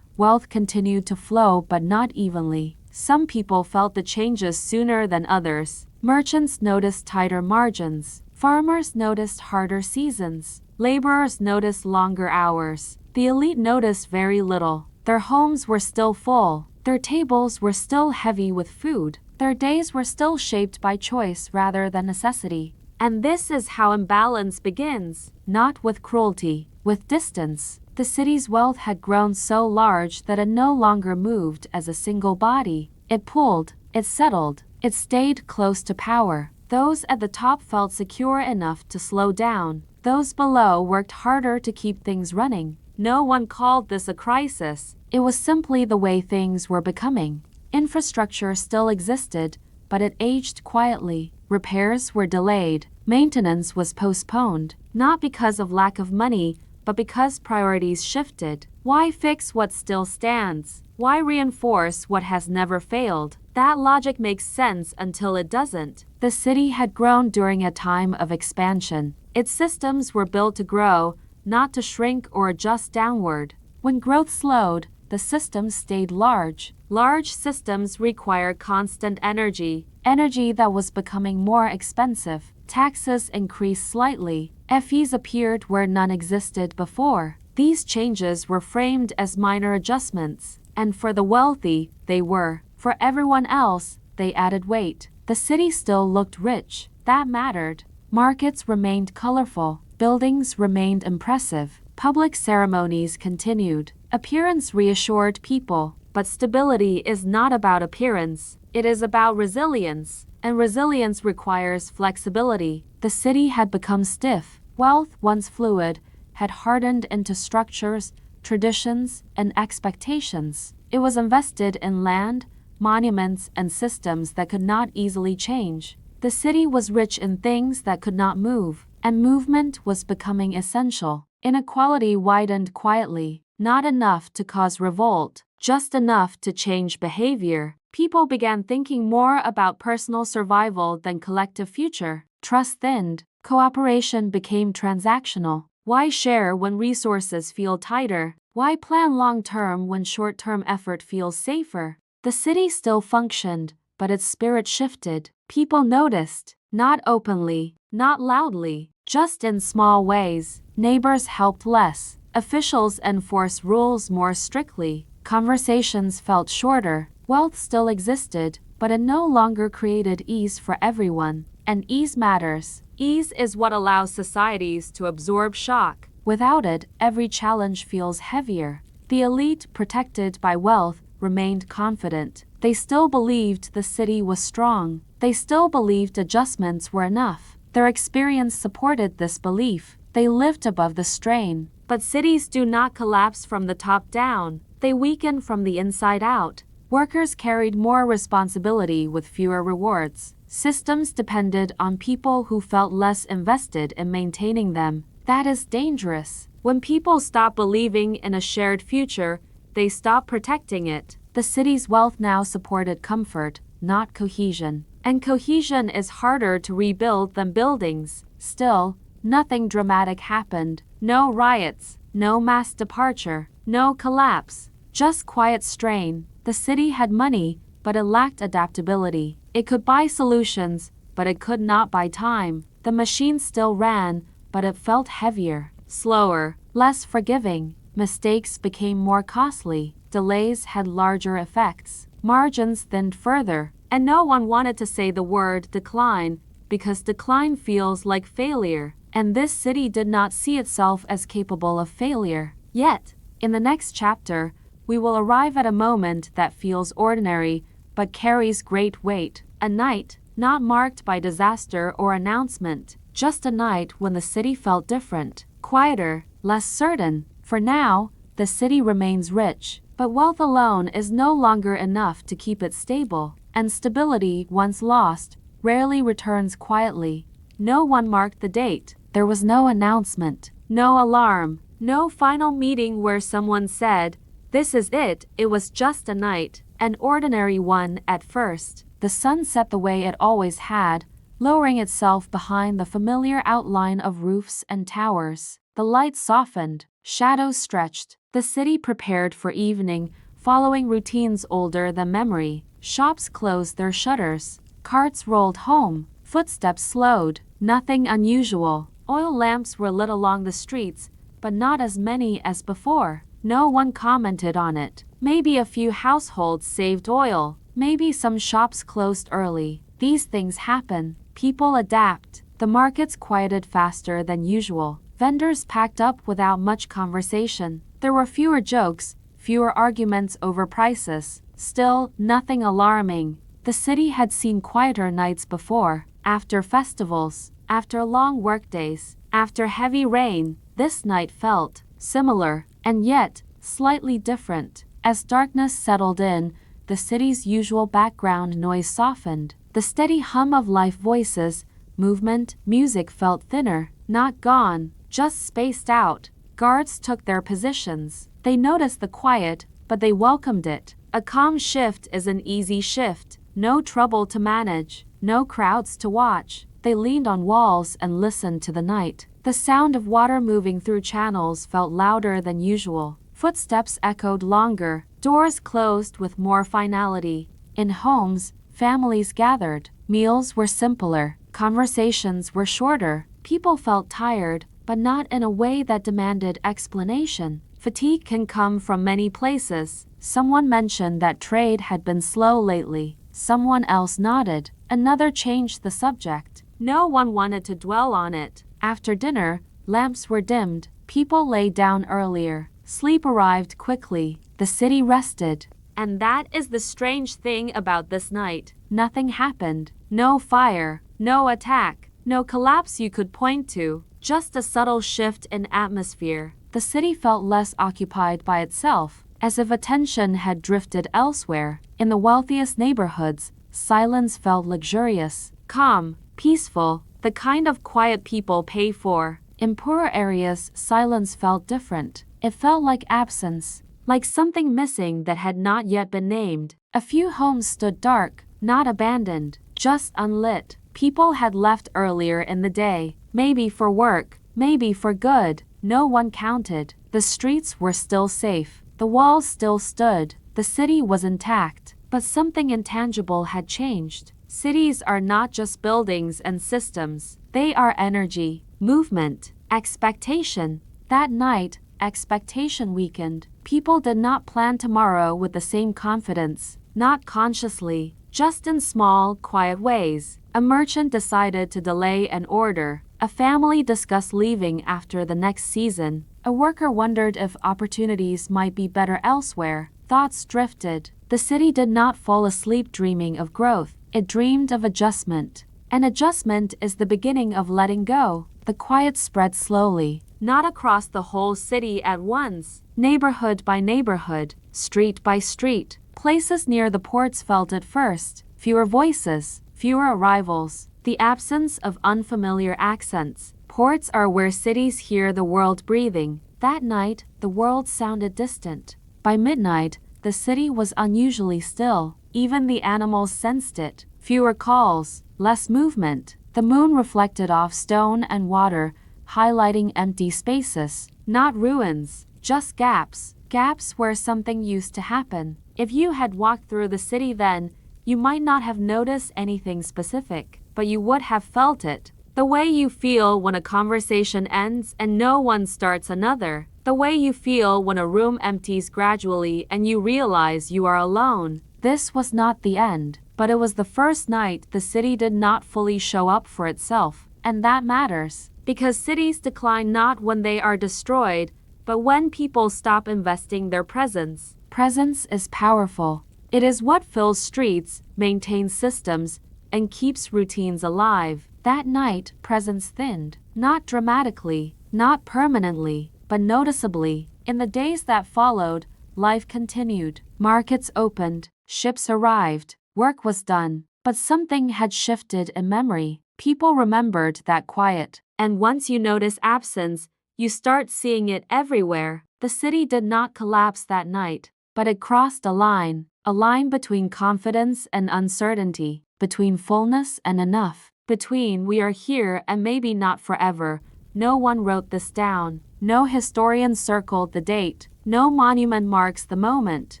wealth continued to flow but not evenly. Some people felt the changes sooner than others. Merchants noticed tighter margins. Farmers noticed harder seasons. Laborers noticed longer hours. The elite noticed very little. Their homes were still full. Their tables were still heavy with food. Their days were still shaped by choice rather than necessity. And this is how imbalance begins. Not with cruelty, with distance. The city's wealth had grown so large that it no longer moved as a single body. It pulled, it settled, It stayed close to power. Those at the top felt secure enough to slow down. Those below worked harder to keep things running. No one called this a crisis. It was simply the way things were becoming. Infrastructure still existed, but it aged quietly. Repairs were delayed. Maintenance was postponed, not because of lack of money, but because priorities shifted. Why fix what still stands? Why reinforce what has never failed? That logic makes sense until it doesn't. The city had grown during a time of expansion. Its systems were built to grow, not to shrink or adjust downward. When growth slowed, the systems stayed large. Large systems require constant energy that was becoming more expensive. Taxes increased slightly. Fees appeared where none existed before. These changes were framed as minor adjustments, and for the wealthy, they were. For everyone else, they added weight. The city still looked rich. That mattered. Markets remained colorful. Buildings remained impressive. Public ceremonies continued. Appearance reassured people. But stability is not about appearance. It is about resilience. And resilience requires flexibility. The city had become stiff. Wealth, once fluid, had hardened into structures, traditions, and expectations. It was invested in land, monuments, and systems that could not easily change. The city was rich in things that could not move, and movement was becoming essential. Inequality widened quietly, not enough to cause revolt, just enough to change behavior. People began thinking more about personal survival than collective future. Trust thinned. Cooperation became transactional. Why share when resources feel tighter? Why plan long-term when short-term effort feels safer? The city still functioned, but its spirit shifted. People noticed, not openly, not loudly, just in small ways. Neighbors helped less. Officials enforced rules more strictly. Conversations felt shorter. Wealth still existed, but it no longer created ease for everyone. And ease matters. Ease is what allows societies to absorb shock. Without it, every challenge feels heavier. The elite, protected by wealth, remained confident. They still believed the city was strong. They still believed adjustments were enough. Their experience supported this belief. They lived above the strain. But cities do not collapse from the top down. They weaken from the inside out. Workers carried more responsibility with fewer rewards. Systems depended on people who felt less invested in maintaining them. That is dangerous. When people stop believing in a shared future, they stop protecting it. The city's wealth now supported comfort, not cohesion. And cohesion is harder to rebuild than buildings. Still, nothing dramatic happened. No riots, no mass departure, no collapse. Just quiet strain. The city had money, but it lacked adaptability. It could buy solutions, but it could not buy time. The machine still ran, but it felt heavier, slower, less forgiving. Mistakes became more costly. Delays had larger effects. Margins thinned further. And no one wanted to say the word decline, because decline feels like failure. And this city did not see itself as capable of failure. Yet, in the next chapter, we will arrive at a moment that feels ordinary, but carries great weight. A night, not marked by disaster or announcement, just a night when the city felt different, quieter, less certain. For now, the city remains rich, but wealth alone is no longer enough to keep it stable, and stability, once lost, rarely returns quietly. No one marked the date. There was no announcement, no alarm, no final meeting where someone said, "This is it." It was just a night, an ordinary one at first. The sun set the way it always had, lowering itself behind the familiar outline of roofs and towers. The light softened, shadows stretched. The city prepared for evening, following routines older than memory. Shops closed their shutters. Carts rolled home. Footsteps slowed. Nothing unusual. Oil lamps were lit along the streets, but not as many as before. No one commented on it. Maybe a few households saved oil. Maybe some shops closed early. These things happen. People adapt. The markets quieted faster than usual. Vendors packed up without much conversation. There were fewer jokes, fewer arguments over prices. Still, nothing alarming. The city had seen quieter nights before, after festivals, after long workdays, after heavy rain. This night felt similar, and yet slightly different. As darkness settled in, the city's usual background noise softened. The steady hum of life voices, movement, music felt thinner, not gone, just spaced out. Guards took their positions. They noticed the quiet, but they welcomed it. A calm shift is an easy shift. No trouble to manage, no crowds to watch. They leaned on walls and listened to the night. The sound of water moving through channels felt louder than usual. Footsteps echoed longer, doors closed with more finality. In homes, families gathered. Meals were simpler, conversations were shorter. People felt tired, but not in a way that demanded explanation. Fatigue can come from many places. Someone mentioned that trade had been slow lately. Someone else nodded. Another changed the subject. No one wanted to dwell on it. After dinner, lamps were dimmed. People lay down earlier. Sleep arrived quickly. The city rested. And that is the strange thing about this night. Nothing happened. No fire, no attack, no collapse you could point to. Just a subtle shift in atmosphere. The city felt less occupied by itself, as if attention had drifted elsewhere. In the wealthiest neighborhoods, silence felt luxurious, calm, peaceful, the kind of quiet people pay for. In poorer areas, silence felt different. It felt like absence, like something missing that had not yet been named. A few homes stood dark, not abandoned, just unlit. People had left earlier in the day, maybe for work, maybe for good. No one counted. The streets were still safe. The walls still stood. The city was intact. But something intangible had changed. Cities are not just buildings and systems. They are energy, movement, expectation. That night, expectation weakened. People did not plan tomorrow with the same confidence. Not consciously, just in small, quiet ways. A merchant decided to delay an order. A family discussed leaving after the next season. A worker wondered if opportunities might be better elsewhere. Thoughts drifted. The city did not fall asleep dreaming of growth. It dreamed of adjustment. An adjustment is the beginning of letting go. The quiet spread slowly, not across the whole city at once. Neighborhood by neighborhood, street by street. Places near the ports felt it first. Fewer voices, fewer arrivals. The absence of unfamiliar accents. Ports are where cities hear the world breathing. That night, the world sounded distant. By midnight, the city was unusually still. Even the animals sensed it. Fewer calls, less movement. The moon reflected off stone and water, highlighting empty spaces. Not ruins, just gaps. Gaps where something used to happen. If you had walked through the city then, you might not have noticed anything specific, but you would have felt it. The way you feel when a conversation ends and no one starts another. The way you feel when a room empties gradually and you realize you are alone. This was not the end, but it was the first night the city did not fully show up for itself. And that matters, because cities decline not when they are destroyed, but when people stop investing their presence. Presence is powerful. It is what fills streets, maintains systems, and keeps routines alive. That night, presence thinned. Not dramatically, not permanently, but noticeably. In the days that followed, life continued. Markets opened, ships arrived, work was done. But something had shifted in memory. People remembered that quiet. And once you notice absence, you start seeing it everywhere. The city did not collapse that night, but it crossed a line between confidence and uncertainty, between fullness and enough, between we are here and maybe not forever. No one wrote this down. No historian circled the date. No monument marks the moment.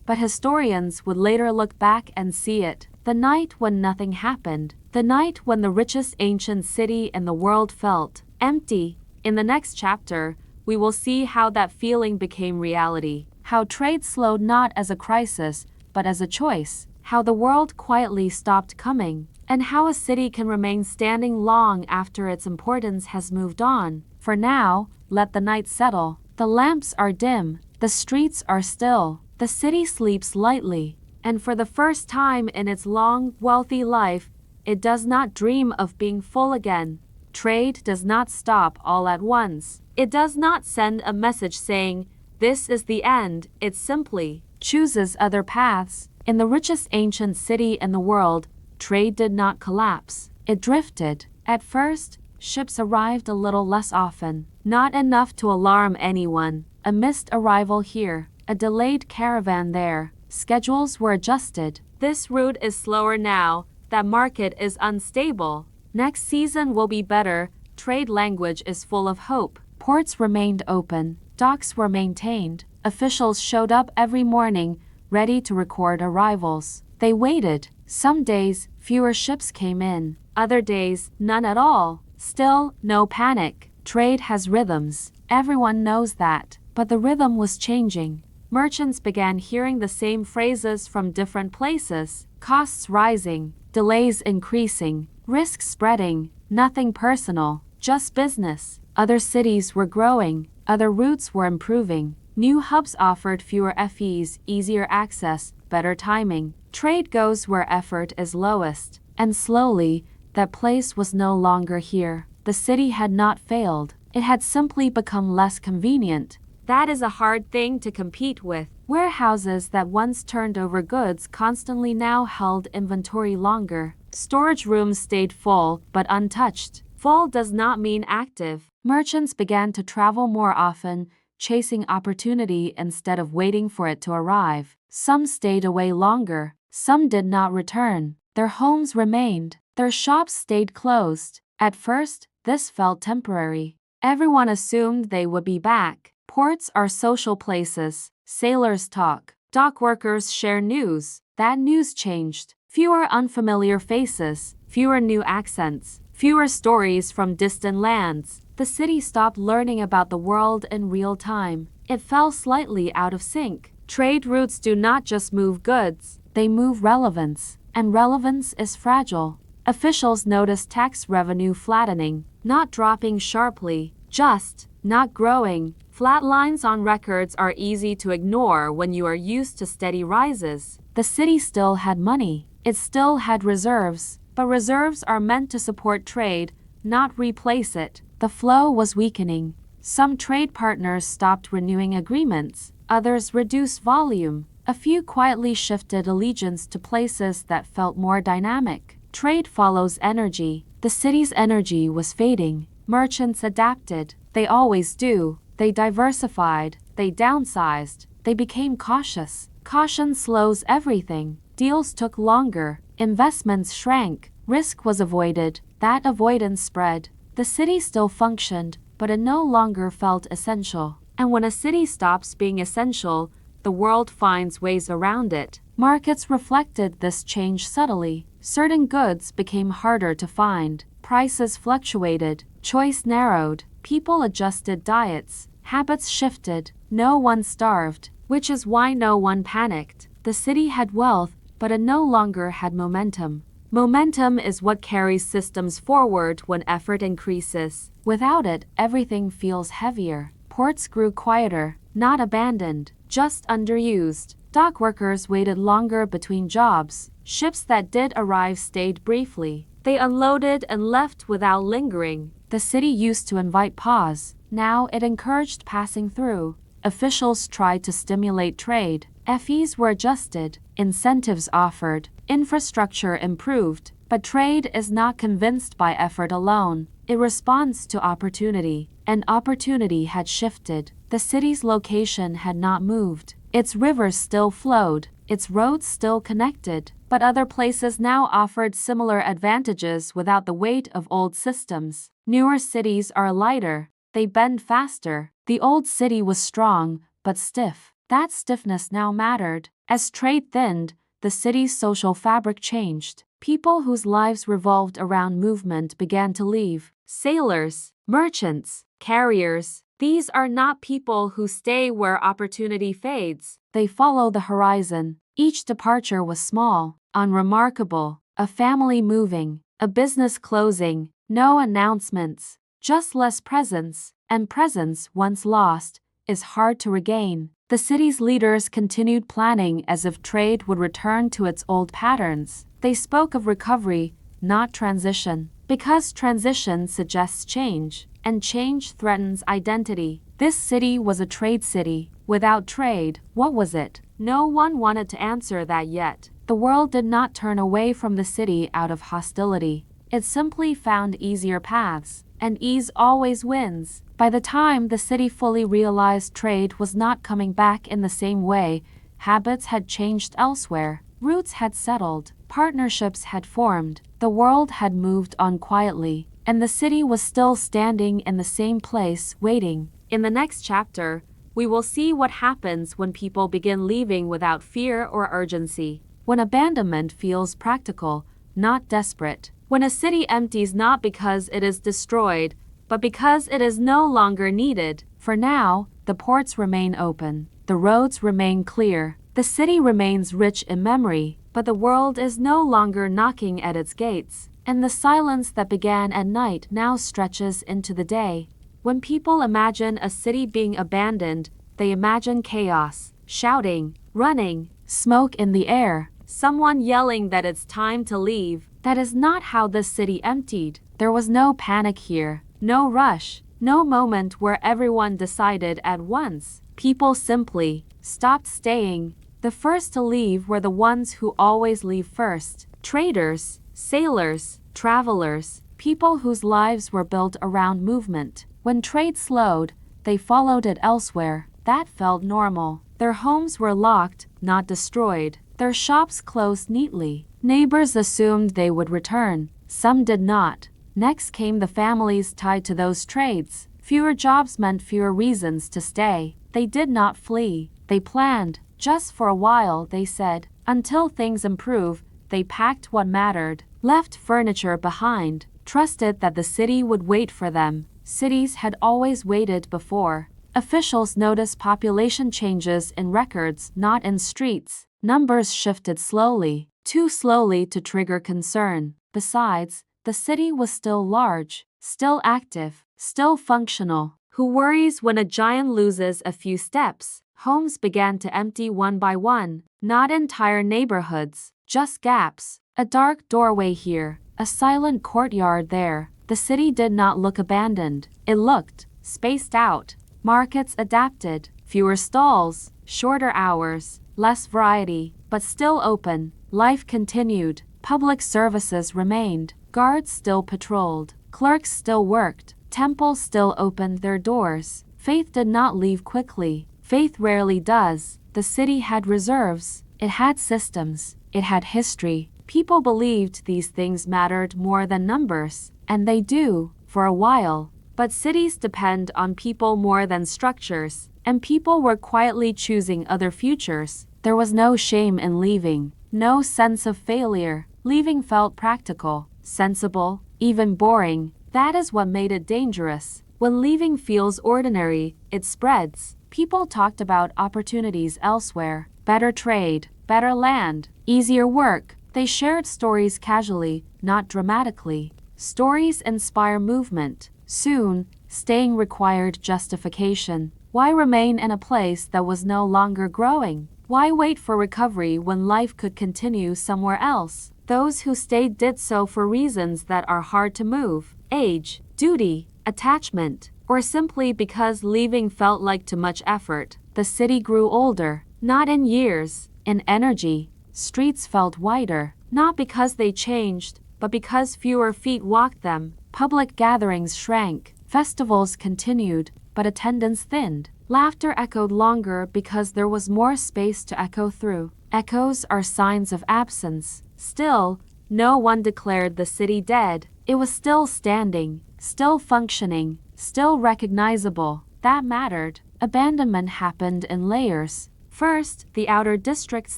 But historians would later look back and see it. The night when nothing happened. The night when the richest ancient city in the world felt empty. In the next chapter, we will see how that feeling became reality. How trade slowed not as a crisis, but as a choice. How the world quietly stopped coming. And how a city can remain standing long after its importance has moved on. For now, let the night settle. The lamps are dim. The streets are still. The city sleeps lightly. and for the first time in its long, wealthy life, it does not dream of being full again. Trade does not stop all at once. It does not send a message saying, "This is the end." It simply chooses other paths. In the richest ancient city in the world, trade did not collapse. It drifted. At first, ships arrived a little less often, not enough to alarm anyone. A missed arrival here, a delayed caravan there. Schedules were adjusted. This route is slower now. That market is unstable. Next season will be better. Trade language is full of hope. Ports remained open. Docks were maintained. Officials showed up every morning, ready to record arrivals. They waited. Some days, fewer ships came in. Other days, none at all. Still, no panic. Trade has rhythms. Everyone knows that. But the rhythm was changing. Merchants began hearing the same phrases from different places. Costs rising, delays increasing, risks spreading, nothing personal, just business. Other cities were growing, other routes were improving. New hubs offered fewer fees, easier access, better timing. Trade goes where effort is lowest. And slowly, that place was no longer here. The city had not failed. It had simply become less convenient. That is a hard thing to compete with. Warehouses that once turned over goods constantly now held inventory longer. Storage rooms stayed full, but untouched. Full does not mean active. Merchants began to travel more often, chasing opportunity instead of waiting for it to arrive. Some stayed away longer. Some did not return. Their homes remained. Their shops stayed closed. At first, this felt temporary. Everyone assumed they would be back. Ports are social places. Sailors talk. Dock workers share news. That news changed. Fewer unfamiliar faces. Fewer new accents. Fewer stories from distant lands. The city stopped learning about the world in real time. It fell slightly out of sync. Trade routes do not just move goods. They move relevance. And relevance is fragile. Officials noticed tax revenue flattening, not dropping sharply, just not growing. Flat lines on records are easy to ignore when you are used to steady rises. The city still had money. It still had reserves. But reserves are meant to support trade, not replace it. The flow was weakening. Some trade partners stopped renewing agreements. Others reduced volume. A few quietly shifted allegiance to places that felt more dynamic. Trade follows energy. The city's energy was fading. Merchants adapted. They always do. They diversified. They downsized. They became cautious. Caution slows everything. Deals took longer. Investments shrank. Risk was avoided. That avoidance spread. The city still functioned, but it no longer felt essential. And when a city stops being essential, the world finds ways around it. Markets reflected this change subtly. Certain goods became harder to find. Prices fluctuated. Choice narrowed. People adjusted diets. Habits shifted. No one starved, which is why no one panicked. The city had wealth, but it no longer had momentum. Momentum is what carries systems forward when effort increases. Without it, everything feels heavier. Ports grew quieter, not abandoned, just underused. Dock workers waited longer between jobs. Ships that did arrive stayed briefly. They unloaded and left without lingering. The city used to invite pause. Now it encouraged passing through. Officials tried to stimulate trade. Fees were adjusted. Incentives offered. Infrastructure improved. But trade is not convinced by effort alone. It responds to opportunity. And opportunity had shifted. The city's location had not moved. Its rivers still flowed. Its roads still connected. But other places now offered similar advantages without the weight of old systems. Newer cities are lighter. They bend faster. The old city was strong, but stiff. That stiffness now mattered. As trade thinned, the city's social fabric changed. People whose lives revolved around movement began to leave. Sailors, merchants, carriers. These are not people who stay where opportunity fades. They follow the horizon. Each departure was small, unremarkable. A family moving, a business closing, no announcements, just less presence. And presence, once lost, is hard to regain. The city's leaders continued planning as if trade would return to its old patterns. They spoke of recovery, not transition, because transition suggests change, and change threatens identity. This city was a trade city. Without trade, what was it? No one wanted to answer that yet. The world did not turn away from the city out of hostility. It simply found easier paths, and ease always wins. By the time the city fully realized trade was not coming back in the same way, habits had changed elsewhere, roots had settled, partnerships had formed, the world had moved on quietly, and the city was still standing in the same place, waiting. In the next chapter, we will see what happens when people begin leaving without fear or urgency. When abandonment feels practical, not desperate. When a city empties not because it is destroyed, but because it is no longer needed. For now, the ports remain open. The roads remain clear. The city remains rich in memory, but the world is no longer knocking at its gates. And the silence that began at night now stretches into the day. When people imagine a city being abandoned, they imagine chaos, shouting, running, smoke in the air, someone yelling that it's time to leave. That is not how this city emptied. There was no panic here, no rush, no moment where everyone decided at once. People simply stopped staying. The first to leave were the ones who always leave first. Traders, sailors, travelers, people whose lives were built around movement. When trade slowed, they followed it elsewhere. That felt normal. Their homes were locked, not destroyed. Their shops closed neatly. Neighbors assumed they would return. Some did not. Next came the families tied to those trades. Fewer jobs meant fewer reasons to stay. They did not flee. They planned. Just for a while, they said. Until things improve, they packed what mattered, left furniture behind, trusted that the city would wait for them. Cities had always waited before. Officials noticed population changes in records, not in streets. Numbers shifted slowly, too slowly to trigger concern. Besides, the city was still large, still active, still functional. Who worries when a giant loses a few steps? Homes began to empty one by one, not entire neighborhoods, just gaps. A dark doorway here, a silent courtyard there. The city did not look abandoned. It looked spaced out. Markets adapted, fewer stalls, shorter hours, less variety, but still open. Life continued. Public services remained. Guards still patrolled. Clerks still worked. Temples still opened their doors. Faith did not leave quickly. Faith rarely does. The city had reserves. It had systems. It had history. People believed these things mattered more than numbers. And they do, for a while. But cities depend on people more than structures. And people were quietly choosing other futures. There was no shame in leaving. No sense of failure. Leaving felt practical, sensible, even boring. That is what made it dangerous. When leaving feels ordinary, it spreads. People talked about opportunities elsewhere. Better trade, better land, easier work. They shared stories casually, not dramatically. Stories inspire movement. Soon, staying required justification. Why remain in a place that was no longer growing? Why wait for recovery when life could continue somewhere else? Those who stayed did so for reasons that are hard to move. Age, duty, attachment, or simply because leaving felt like too much effort. The city grew older, not in years, in energy. Streets felt wider, not because they changed, but because fewer feet walked them. Public gatherings shrank. Festivals continued, but attendance thinned. Laughter echoed longer because there was more space to echo through. Echoes are signs of absence. Still, no one declared the city dead. It was still standing, still functioning, still recognizable. That mattered. Abandonment happened in layers. First, the outer districts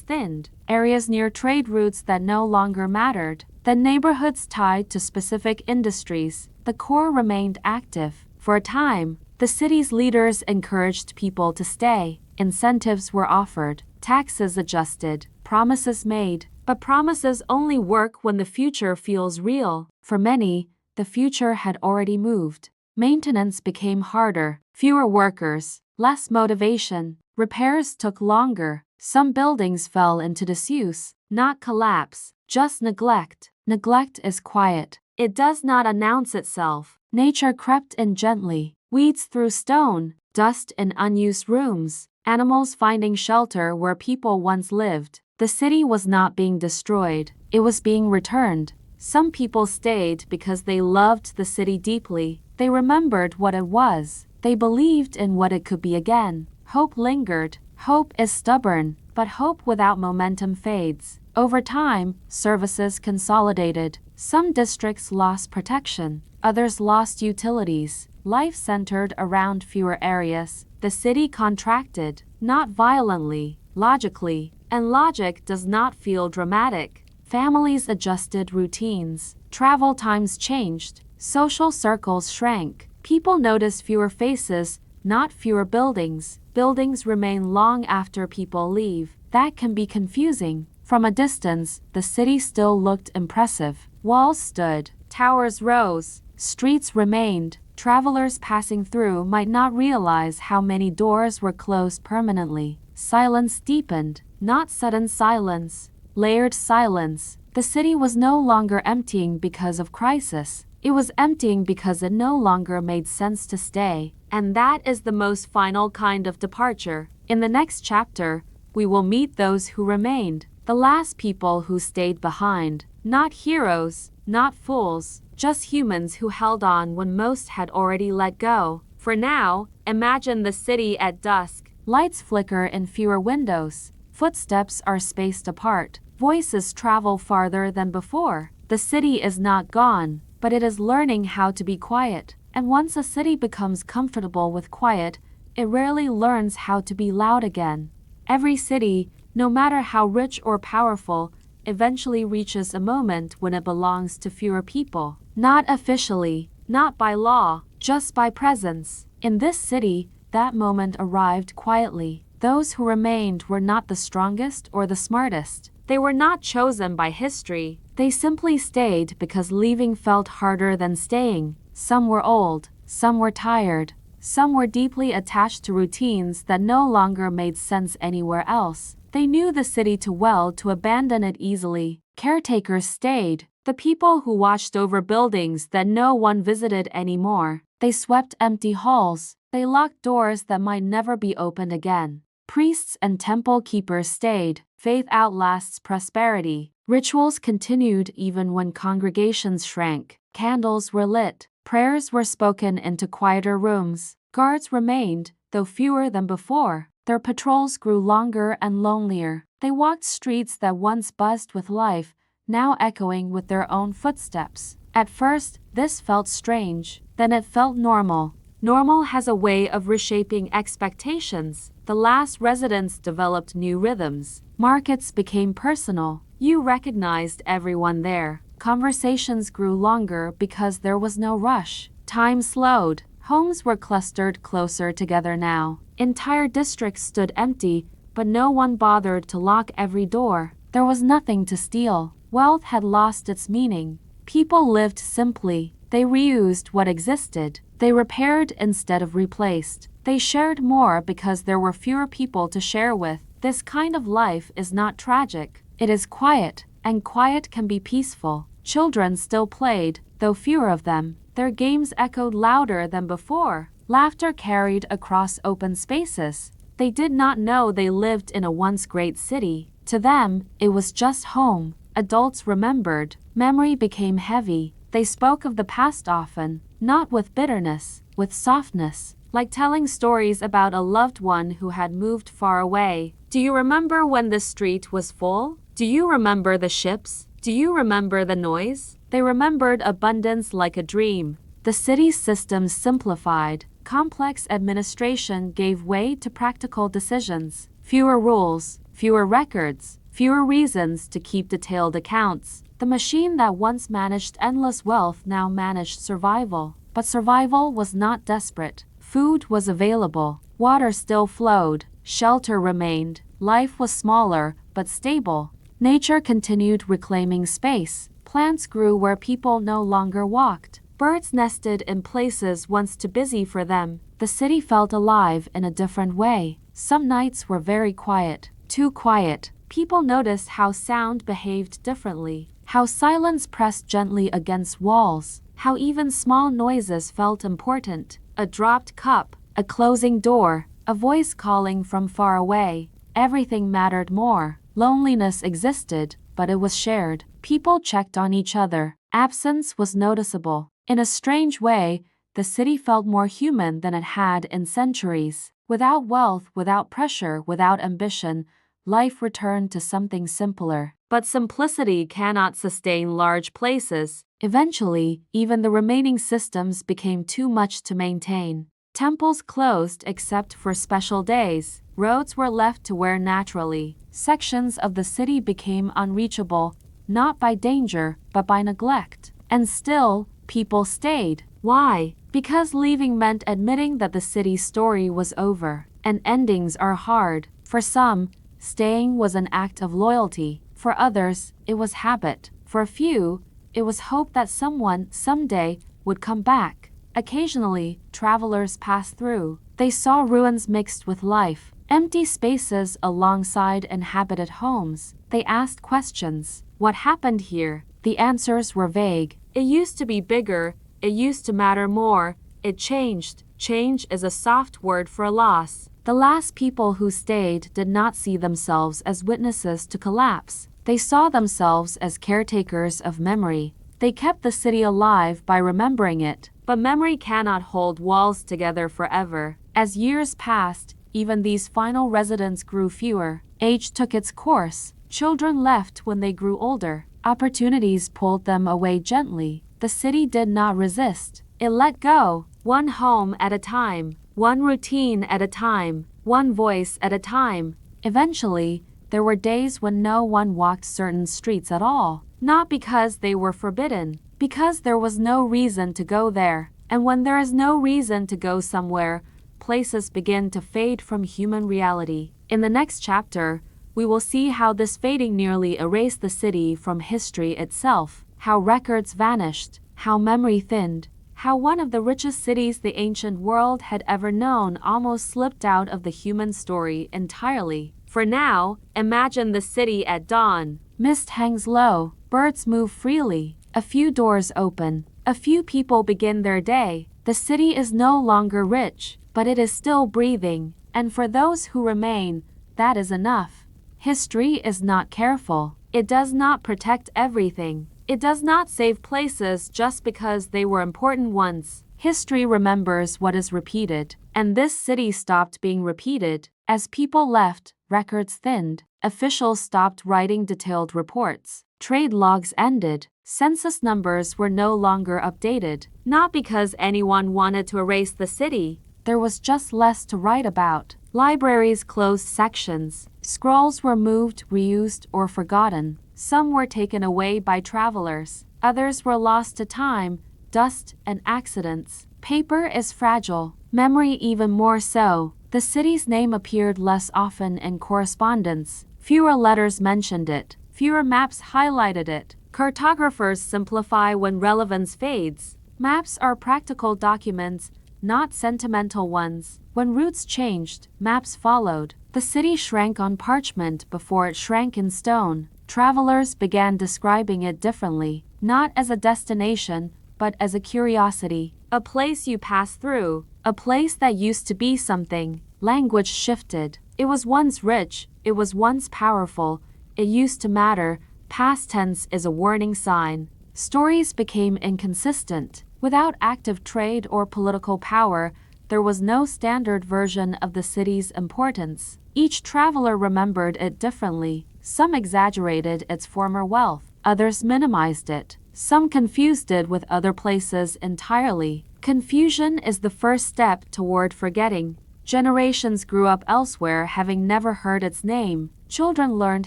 thinned, areas near trade routes that no longer mattered. Then neighborhoods tied to specific industries. The core remained active. For a time, the city's leaders encouraged people to stay. Incentives were offered, taxes adjusted, promises made. But promises only work when the future feels real. For many, the future had already moved. Maintenance became harder, fewer workers, less motivation. Repairs took longer. Some buildings fell into disuse, not collapse, just neglect. Neglect is quiet. It does not announce itself. Nature crept in gently. Weeds through stone, dust in unused rooms, animals finding shelter where people once lived. The city was not being destroyed. It was being returned. Some people stayed because they loved the city deeply. They remembered what it was. They believed in what it could be again. Hope lingered. Hope is stubborn, but hope without momentum fades. Over time, services consolidated. Some districts lost protection. Others lost utilities. Life centered around fewer areas. The city contracted, not violently, logically, and logic does not feel dramatic. Families adjusted routines. Travel times changed. Social circles shrank. People noticed fewer faces, not fewer buildings. Buildings remain long after people leave. That can be confusing. From a distance, the city still looked impressive. Walls stood. Towers rose. Streets remained. Travelers passing through might not realize how many doors were closed permanently. Silence deepened. Not sudden silence. Layered silence. The city was no longer emptying because of crisis. It was emptying because it no longer made sense to stay. And that is the most final kind of departure. In the next chapter, we will meet those who remained. The last people who stayed behind. Not heroes, not fools, just humans who held on when most had already let go. For now, imagine the city at dusk. Lights flicker in fewer windows. Footsteps are spaced apart. Voices travel farther than before. The city is not gone, but it is learning how to be quiet. And once a city becomes comfortable with quiet, it rarely learns how to be loud again. Every city, no matter how rich or powerful, eventually reaches a moment when it belongs to fewer people. Not officially, not by law, just by presence. In this city, that moment arrived quietly. Those who remained were not the strongest or the smartest. They were not chosen by history. They simply stayed because leaving felt harder than staying. Some were old, some were tired, some were deeply attached to routines that no longer made sense anywhere else. They knew the city too well to abandon it easily. Caretakers stayed, the people who watched over buildings that no one visited anymore. They swept empty halls. They locked doors that might never be opened again. Priests and temple keepers stayed. Faith outlasts prosperity. Rituals continued even when congregations shrank. Candles were lit. Prayers were spoken into quieter rooms. Guards remained, though fewer than before. Their patrols grew longer and lonelier. They walked streets that once buzzed with life, now echoing with their own footsteps. At first, this felt strange. Then it felt normal. Normal has a way of reshaping expectations. The last residents developed new rhythms. Markets became personal. You recognized everyone there. Conversations grew longer because there was no rush. Time slowed. Homes were clustered closer together now. Entire districts stood empty, but no one bothered to lock every door. There was nothing to steal. Wealth had lost its meaning. People lived simply. They reused what existed. They repaired instead of replaced. They shared more because there were fewer people to share with. This kind of life is not tragic. It is quiet, and quiet can be peaceful. Children still played, though fewer of them. Their games echoed louder than before. Laughter carried across open spaces. They did not know they lived in a once great city. To them, it was just home. Adults remembered. Memory became heavy. They spoke of the past often, not with bitterness, with softness, like telling stories about a loved one who had moved far away. Do you remember when the street was full? Do you remember the ships? Do you remember the noise? They remembered abundance like a dream. The city's systems simplified. Complex administration gave way to practical decisions. Fewer rules, fewer records, fewer reasons to keep detailed accounts. The machine that once managed endless wealth now managed survival. But survival was not desperate. Food was available. Water still flowed. Shelter remained. Life was smaller, but stable. Nature continued reclaiming space. Plants grew where people no longer walked. Birds nested in places once too busy for them. the city felt alive in a different way. Some nights were very quiet, too quiet. People noticed how sound behaved differently, how silence pressed gently against walls, how even small noises felt important. A dropped cup, a closing door, a voice calling from far away. Everything mattered more. Loneliness existed, but it was shared. People checked on each other. Absence was noticeable. In a strange way, the city felt more human than it had in centuries. Without wealth, without pressure, without ambition, life returned to something simpler. But simplicity cannot sustain large places. Eventually, even the remaining systems became too much to maintain. Temples closed except for special days. Roads were left to wear naturally. Sections of the city became unreachable, not by danger, but by neglect. And still, people stayed. Why? Because leaving meant admitting that the city's story was over. And endings are hard. For some, staying was an act of loyalty. For others, it was habit. For a few, it was hope that someone, someday, would come back. Occasionally, travelers passed through. They saw ruins mixed with life, empty spaces alongside inhabited homes. They asked questions. What happened here? The answers were vague. It used to be bigger. It used to matter more. It changed. Change is a soft word for loss. The last people who stayed did not see themselves as witnesses to collapse. They saw themselves as caretakers of memory. They kept the city alive by remembering it. But memory cannot hold walls together forever. As years passed, even these final residents grew fewer. Age took its course. Children left when they grew older. Opportunities pulled them away gently. The city did not resist. It let go, one home at a time, one routine at a time, one voice at a time. Eventually, there were days when no one walked certain streets at all. Not because they were forbidden, because there was no reason to go there. And when there is no reason to go somewhere, places begin to fade from human reality. In the next chapter, we will see how this fading nearly erased the city from history itself, how records vanished, how memory thinned, how one of the richest cities the ancient world had ever known almost slipped out of the human story entirely. For now, imagine the city at dawn. Mist hangs low, birds move freely, a few doors open, a few people begin their day. The city is no longer rich, but it is still breathing, and for those who remain, that is enough. History is not careful. It does not protect everything. It does not save places just because they were important ones. History remembers what is repeated, and this city stopped being repeated. As people left, records thinned. Officials stopped writing detailed reports. Trade logs ended. Census numbers were no longer updated. Not because anyone wanted to erase the city. There was just less to write about. Libraries closed sections. Scrolls were moved, reused, or forgotten. Some were taken away by travelers. Others were lost to time, dust, and accidents. Paper is fragile. Memory even more so. The city's name appeared less often in correspondence. Fewer letters mentioned it. Fewer maps highlighted it. Cartographers simplify when relevance fades. Maps are practical documents, not sentimental ones. When routes changed, maps followed. The city shrank on parchment before it shrank in stone. Travelers began describing it differently, not as a destination, but as a curiosity. A place you pass through. A place that used to be something. Language shifted. It was once rich. It was once powerful. It used to matter. Past tense is a warning sign. Stories became inconsistent. Without active trade or political power, there was no standard version of the city's importance. Each traveler remembered it differently. Some exaggerated its former wealth. Others minimized it. Some confused it with other places entirely. Confusion is the first step toward forgetting. Generations grew up elsewhere having never heard its name. Children learned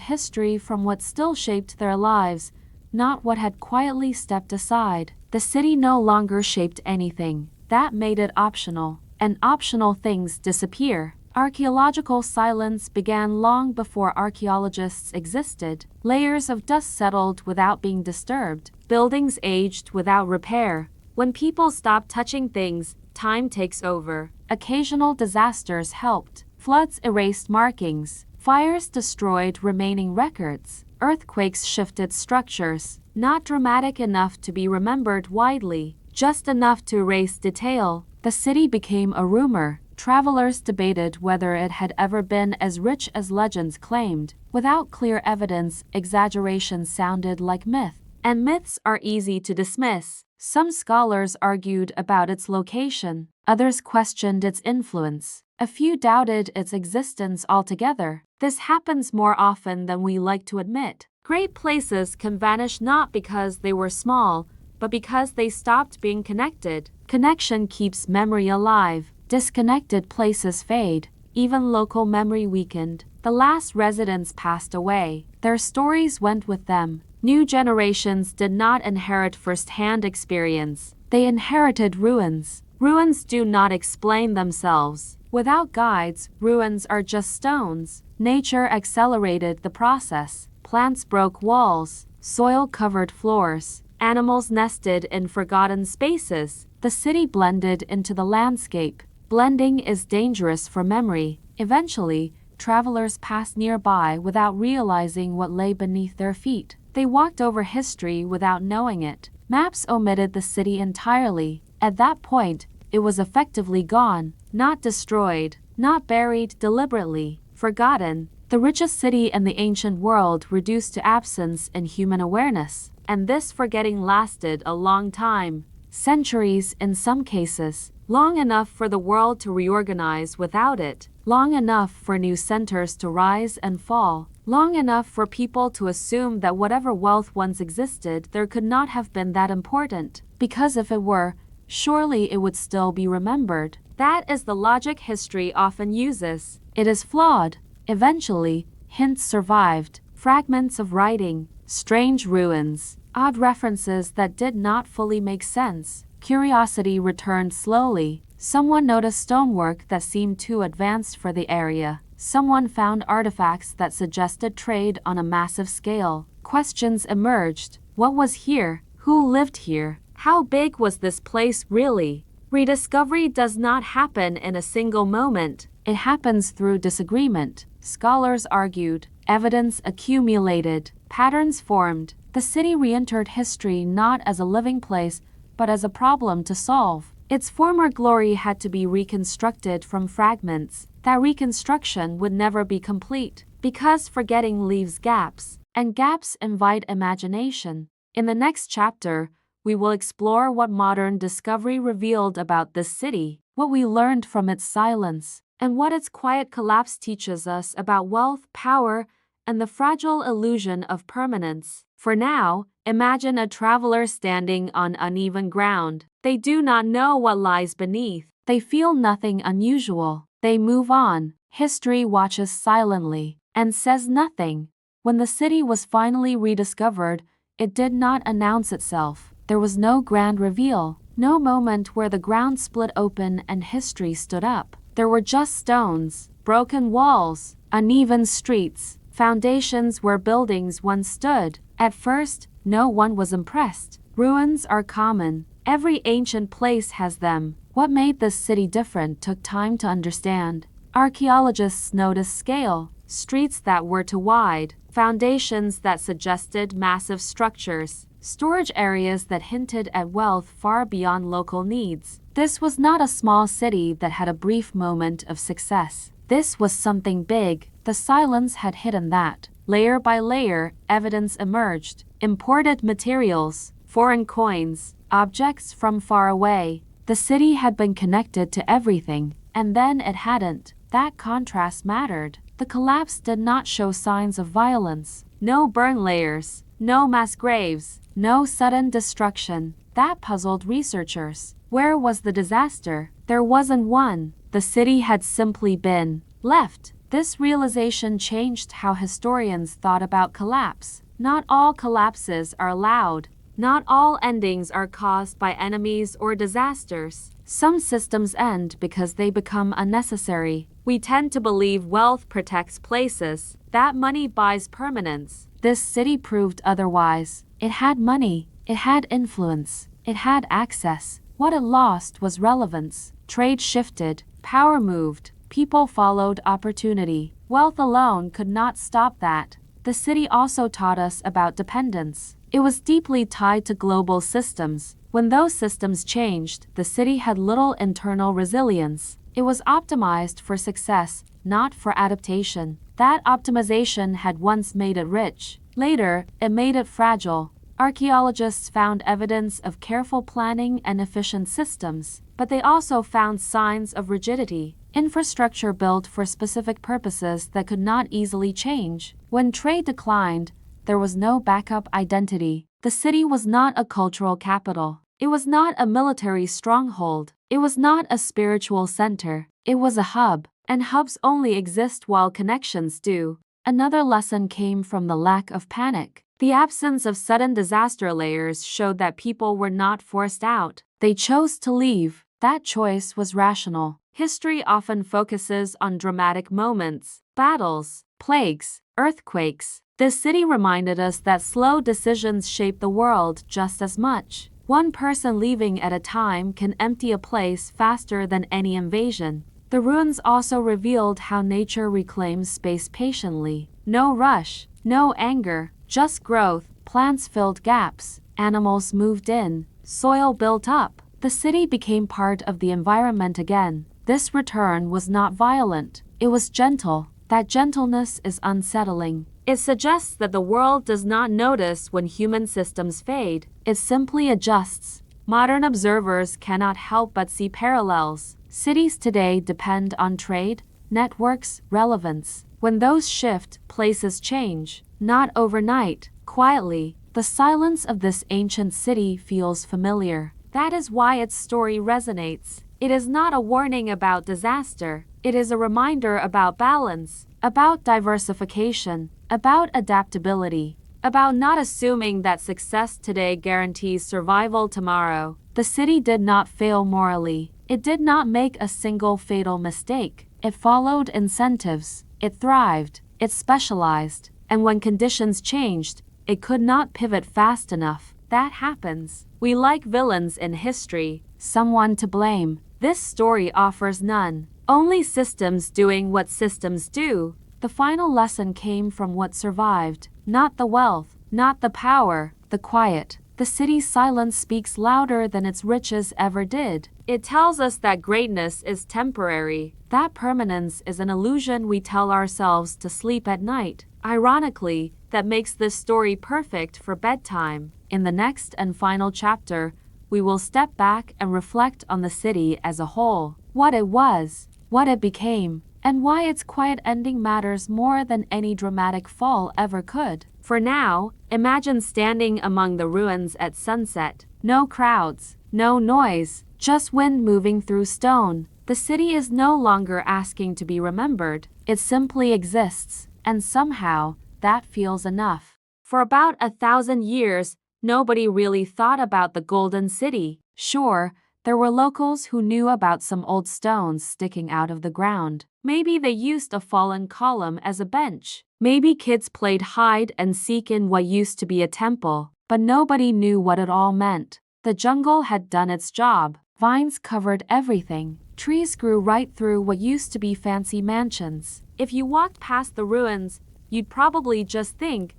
history from what still shaped their lives, not what had quietly stepped aside. The city no longer shaped anything. That made it optional. And optional things disappear. Archaeological silence began long before archaeologists existed. Layers of dust settled without being disturbed. Buildings aged without repair. When people stop touching things, time takes over. Occasional disasters helped. Floods erased markings. Fires destroyed remaining records. Earthquakes shifted structures. Not dramatic enough to be remembered widely, just enough to erase detail. The city became a rumor. Travelers debated whether it had ever been as rich as legends claimed. Without clear evidence, exaggeration sounded like myth. And myths are easy to dismiss. Some scholars argued about its location. Others questioned its influence. A few doubted its existence altogether. This happens more often than we like to admit. Great places can vanish not because they were small, but because they stopped being connected. Connection keeps memory alive. Disconnected places fade. Even local memory weakened. The last residents passed away. Their stories went with them. New generations did not inherit first-hand experience. They inherited ruins. Ruins do not explain themselves. Without guides, ruins are just stones. Nature accelerated the process. Plants broke walls. Soil covered floors. Animals nested in forgotten spaces. The city blended into the landscape. Blending is dangerous for memory. Eventually, travelers passed nearby without realizing what lay beneath their feet. They walked over history without knowing it. Maps omitted the city entirely. At that point, it was effectively gone, not destroyed, not buried deliberately, forgotten. The richest city in the ancient world reduced to absence in human awareness. And this forgetting lasted a long time. Centuries in some cases. Long enough for the world to reorganize without it. Long enough for new centers to rise and fall. Long enough for people to assume that whatever wealth once existed there could not have been that important. Because if it were, surely it would still be remembered. That is the logic history often uses. It is flawed. Eventually, hints survived. Fragments of writing. Strange ruins. Odd references that did not fully make sense. Curiosity returned slowly. Someone noticed stonework that seemed too advanced for the area. Someone found artifacts that suggested trade on a massive scale. Questions emerged. What was here? Who lived here? How big was this place really? Rediscovery does not happen in a single moment. It happens through disagreement. Scholars argued. Evidence accumulated. Patterns formed. The city re-entered history not as a living place, but as a problem to solve. Its former glory had to be reconstructed from fragments. That reconstruction would never be complete, because forgetting leaves gaps, and gaps invite imagination. In the next chapter, we will explore what modern discovery revealed about this city, what we learned from its silence, and what its quiet collapse teaches us about wealth, power, and the fragile illusion of permanence. For now, imagine a traveler standing on uneven ground. They do not know what lies beneath. They feel nothing unusual. They move on. History watches silently and says nothing. When the city was finally rediscovered, it did not announce itself. There was no grand reveal, no moment where the ground split open and history stood up. There were just stones, broken walls, uneven streets, foundations where buildings once stood. At first, no one was impressed. Ruins are common. Every ancient place has them. What made this city different took time to understand. Archaeologists noticed scale, streets that were too wide, foundations that suggested massive structures, storage areas that hinted at wealth far beyond local needs. This was not a small city that had a brief moment of success. This was something big. The silence had hidden that. Layer by layer, evidence emerged. Imported materials, foreign coins, objects from far away. The city had been connected to everything, and then it hadn't. That contrast mattered. The collapse did not show signs of violence. No burn layers, no mass graves, no sudden destruction. That puzzled researchers. Where was the disaster? There wasn't one. The city had simply been left. This realization changed how historians thought about collapse. Not all collapses are loud. Not all endings are caused by enemies or disasters. Some systems end because they become unnecessary. We tend to believe wealth protects places, that money buys permanence. This city proved otherwise. It had money, it had influence, it had access. What it lost was relevance. Trade shifted, Power moved. People followed opportunity. Wealth alone could not stop that. The city also taught us about dependence. It was deeply tied to global systems. When those systems changed, the city had little internal resilience. It was optimized for success, not for adaptation. That optimization had once made it rich. Later, it made it fragile. Archaeologists found evidence of careful planning and efficient systems, but they also found signs of rigidity. Infrastructure built for specific purposes that could not easily change. When trade declined, there was no backup identity. The city was not a cultural capital. It was not a military stronghold. It was not a spiritual center. It was a hub, and hubs only exist while connections do. Another lesson came from the lack of panic. The absence of sudden disaster layers showed that people were not forced out. They chose to leave. That choice was rational. History often focuses on dramatic moments, battles, plagues, earthquakes. This city reminded us that slow decisions shape the world just as much. One person leaving at a time can empty a place faster than any invasion. The ruins also revealed how nature reclaims space patiently. No rush, no anger, just growth. Plants filled gaps, animals moved in, soil built up. The city became part of the environment again. This return was not violent, it was gentle. That gentleness is unsettling. It suggests that the world does not notice when human systems fade, it simply adjusts. Modern observers cannot help but see parallels. Cities today depend on trade, networks, relevance. When those shift, places change. Not overnight, quietly. The silence of this ancient city feels familiar. That is why its story resonates. It is not a warning about disaster. It is a reminder about balance, about diversification, about adaptability, about not assuming that success today guarantees survival tomorrow. The city did not fail morally. It did not make a single fatal mistake. It followed incentives. It thrived. It specialized. And when conditions changed, it could not pivot fast enough. That happens. We like villains in history, someone to blame. This story offers none. Only systems doing what systems do. The final lesson came from what survived. Not the wealth, not the power, the quiet. The city's silence speaks louder than its riches ever did. It tells us that greatness is temporary. That permanence is an illusion we tell ourselves to sleep at night. Ironically, that makes this story perfect for bedtime. In the next and final chapter, we will step back and reflect on the city as a whole. What it was, what it became, and why its quiet ending matters more than any dramatic fall ever could. For now, imagine standing among the ruins at sunset. No crowds, no noise, just wind moving through stone. The city is no longer asking to be remembered. It simply exists, and somehow, that feels enough. For about 1,000 years, nobody really thought about the Golden City. Sure, there were locals who knew about some old stones sticking out of the ground. Maybe they used a fallen column as a bench. Maybe kids played hide and seek in what used to be a temple. But nobody knew what it all meant. The jungle had done its job. Vines covered everything. Trees grew right through what used to be fancy mansions. If you walked past the ruins, you'd probably just think,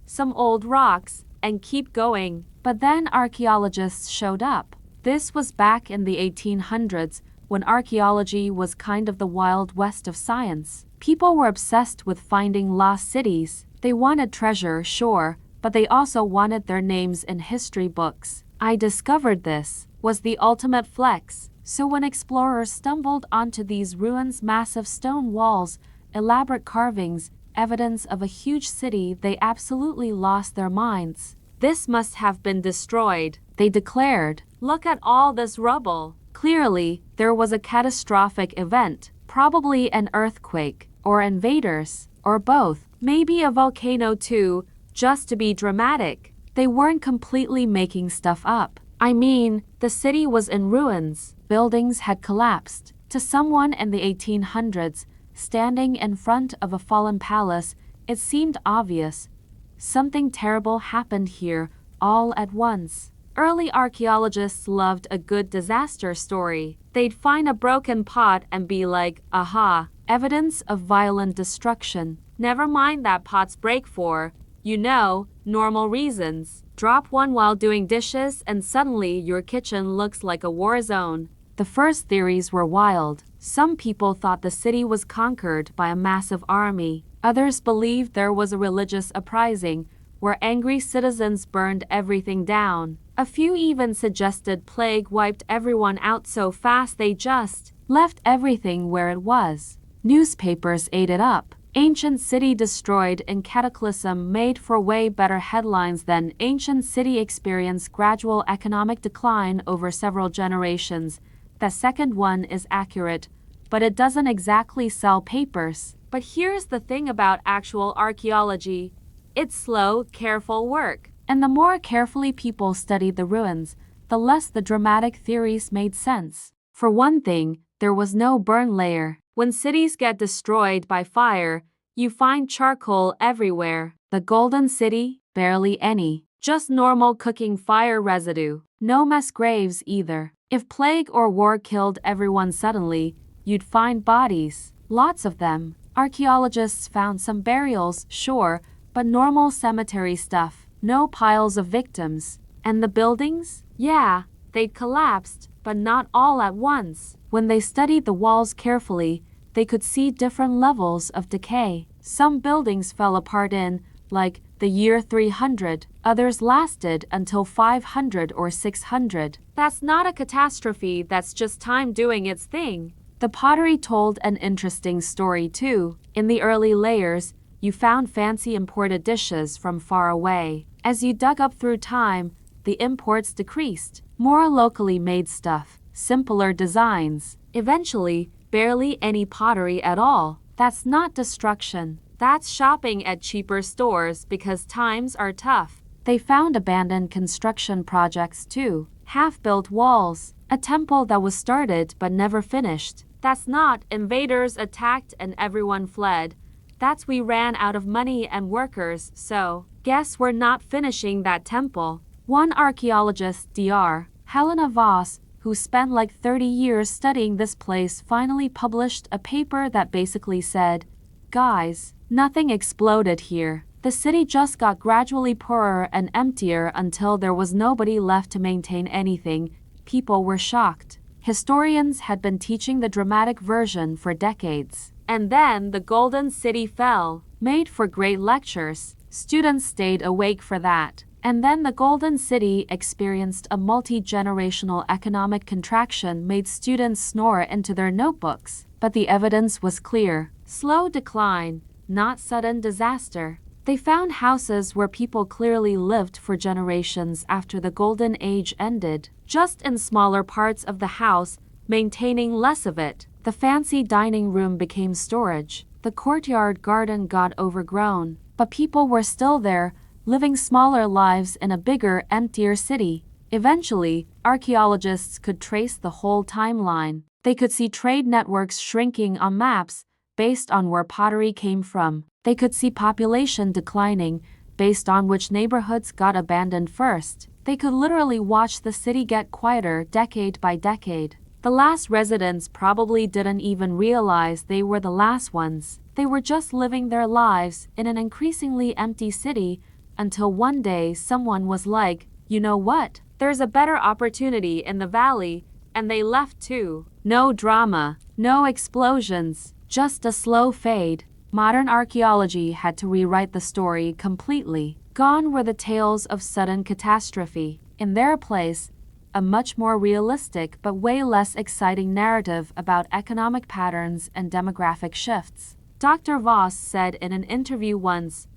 some old rocks, and keep going. But then archaeologists showed up. This was back in the 1800s, when archaeology was kind of the Wild West of science. People were obsessed with finding lost cities. They wanted treasure, sure, but they also wanted their names in history books. I discovered this was the ultimate flex. So when explorers stumbled onto these ruins, massive stone walls, elaborate carvings, evidence of a huge city, they absolutely lost their minds. This must have been destroyed, they declared. Look at all this rubble. Clearly, there was a catastrophic event, probably an earthquake, or invaders, or both. Maybe a volcano too, just to be dramatic. They weren't completely making stuff up. I mean, the city was in ruins. Buildings had collapsed. To someone in the 1800s, standing in front of a fallen palace, it seemed obvious. Something terrible happened here, all at once. Early archaeologists loved a good disaster story. They'd find a broken pot and be like, aha, evidence of violent destruction. Never mind that pots break for, normal reasons. Drop one while doing dishes and suddenly your kitchen looks like a war zone. The first theories were wild. Some people thought the city was conquered by a massive army. Others believed there was a religious uprising where angry citizens burned everything down. A few even suggested plague wiped everyone out so fast they just left everything where it was. Newspapers ate it up. Ancient city destroyed in cataclysm made for way better headlines than ancient city experienced gradual economic decline over several generations. The second one is accurate, but it doesn't exactly sell papers. But here's the thing about actual archaeology. It's slow, careful work. And the more carefully people studied the ruins, the less the dramatic theories made sense. For one thing, there was no burn layer. When cities get destroyed by fire, you find charcoal everywhere. The Golden City? Barely any. Just normal cooking fire residue. No mass graves either. If plague or war killed everyone suddenly, you'd find bodies. Lots of them. Archaeologists found some burials, sure, but normal cemetery stuff. No piles of victims. And the buildings? Yeah, they'd collapsed, but not all at once. When they studied the walls carefully, they could see different levels of decay. Some buildings fell apart in, like, the year 300. Others lasted until 500 or 600. That's not a catastrophe, that's just time doing its thing. The pottery told an interesting story too. In the early layers, you found fancy imported dishes from far away. As you dug up through time, the imports decreased. More locally made stuff, simpler designs. Eventually, barely any pottery at all. That's not destruction. That's shopping at cheaper stores because times are tough. They found abandoned construction projects too. Half-built walls. A temple that was started but never finished. That's not invaders attacked and everyone fled. That's we ran out of money and workers, so guess we're not finishing that temple. One archaeologist, Dr. Helena Voss, who spent like 30 years studying this place, finally published a paper that basically said, guys, nothing exploded here. The city just got gradually poorer and emptier until there was nobody left to maintain anything. People were shocked. Historians had been teaching the dramatic version for decades. And then the Golden City fell. Made for great lectures. Students stayed awake for that. And then the Golden City experienced a multi-generational economic contraction made students snore into their notebooks. But the evidence was clear. Slow decline, not sudden disaster. They found houses where people clearly lived for generations after the Golden Age ended, just in smaller parts of the house, maintaining less of it. The fancy dining room became storage. The courtyard garden got overgrown. But people were still there, living smaller lives in a bigger, emptier city. Eventually, archaeologists could trace the whole timeline. They could see trade networks shrinking on maps based on where pottery came from. They could see population declining based on which neighborhoods got abandoned first. They could literally watch the city get quieter decade by decade. The last residents probably didn't even realize they were the last ones. They were just living their lives in an increasingly empty city until one day someone was like, you know what? There's a better opportunity in the valley, and they left too. No drama, no explosions, just a slow fade. Modern archaeology had to rewrite the story completely. Gone were the tales of sudden catastrophe. In their place, a much more realistic but way less exciting narrative about economic patterns and demographic shifts. Dr. Voss said in an interview once,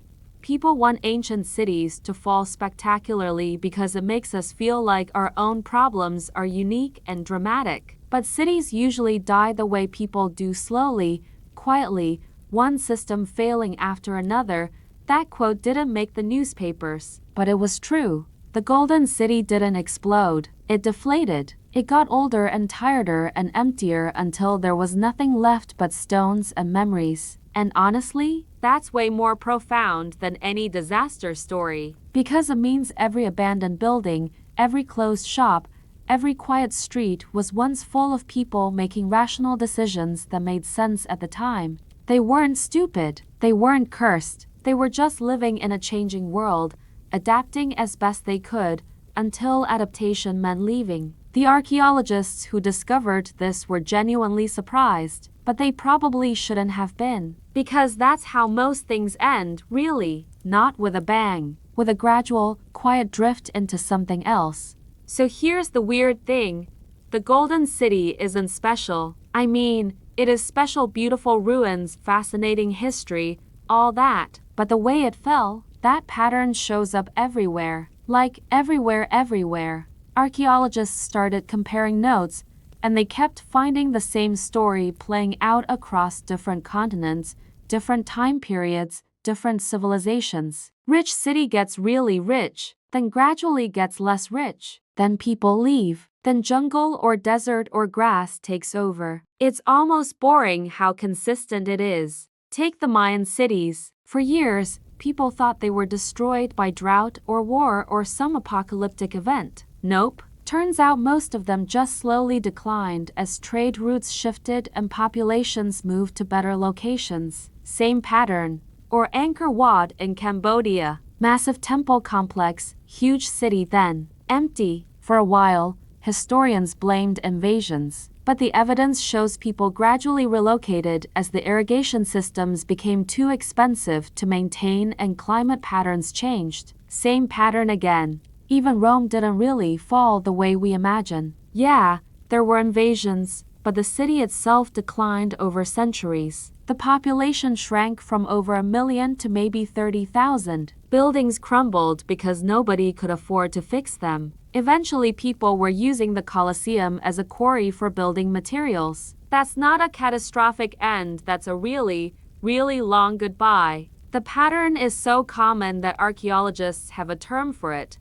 "People want ancient cities to fall spectacularly because it makes us feel like our own problems are unique and dramatic. But cities usually die the way people do, slowly, quietly, one system failing after another." That quote didn't make the newspapers, but it was true. The Golden City didn't explode. It deflated. It got older and tireder and emptier until there was nothing left but stones and memories. And honestly, that's way more profound than any disaster story. Because it means every abandoned building, every closed shop, every quiet street was once full of people making rational decisions that made sense at the time. They weren't stupid, they weren't cursed, they were just living in a changing world, adapting as best they could, until adaptation meant leaving. The archaeologists who discovered this were genuinely surprised, but they probably shouldn't have been. Because that's how most things end, really. Not with a bang. With a gradual, quiet drift into something else. So here's the weird thing. The Golden City isn't special. I mean, it is special, beautiful ruins, fascinating history, all that. But the way it fell, that pattern shows up everywhere. Like, everywhere. Archaeologists started comparing notes, and they kept finding the same story playing out across different continents, different time periods, different civilizations. Rich city gets really rich, then gradually gets less rich. Then people leave. Then jungle or desert or grass takes over. It's almost boring how consistent it is. Take the Mayan cities. For years, people thought they were destroyed by drought or war or some apocalyptic event. Nope. Turns out most of them just slowly declined as trade routes shifted and populations moved to better locations. Same pattern. Or Angkor Wat in Cambodia. Massive temple complex, huge city then. Empty. For a while, historians blamed invasions. But the evidence shows people gradually relocated as the irrigation systems became too expensive to maintain and climate patterns changed. Same pattern again. Even Rome didn't really fall the way we imagine. Yeah, there were invasions, but the city itself declined over centuries. The population shrank from over 1 million to maybe 30,000. Buildings crumbled because nobody could afford to fix them. Eventually, people were using the Colosseum as a quarry for building materials. That's not a catastrophic end, that's a really long goodbye. The pattern is so common that archaeologists have a term for it.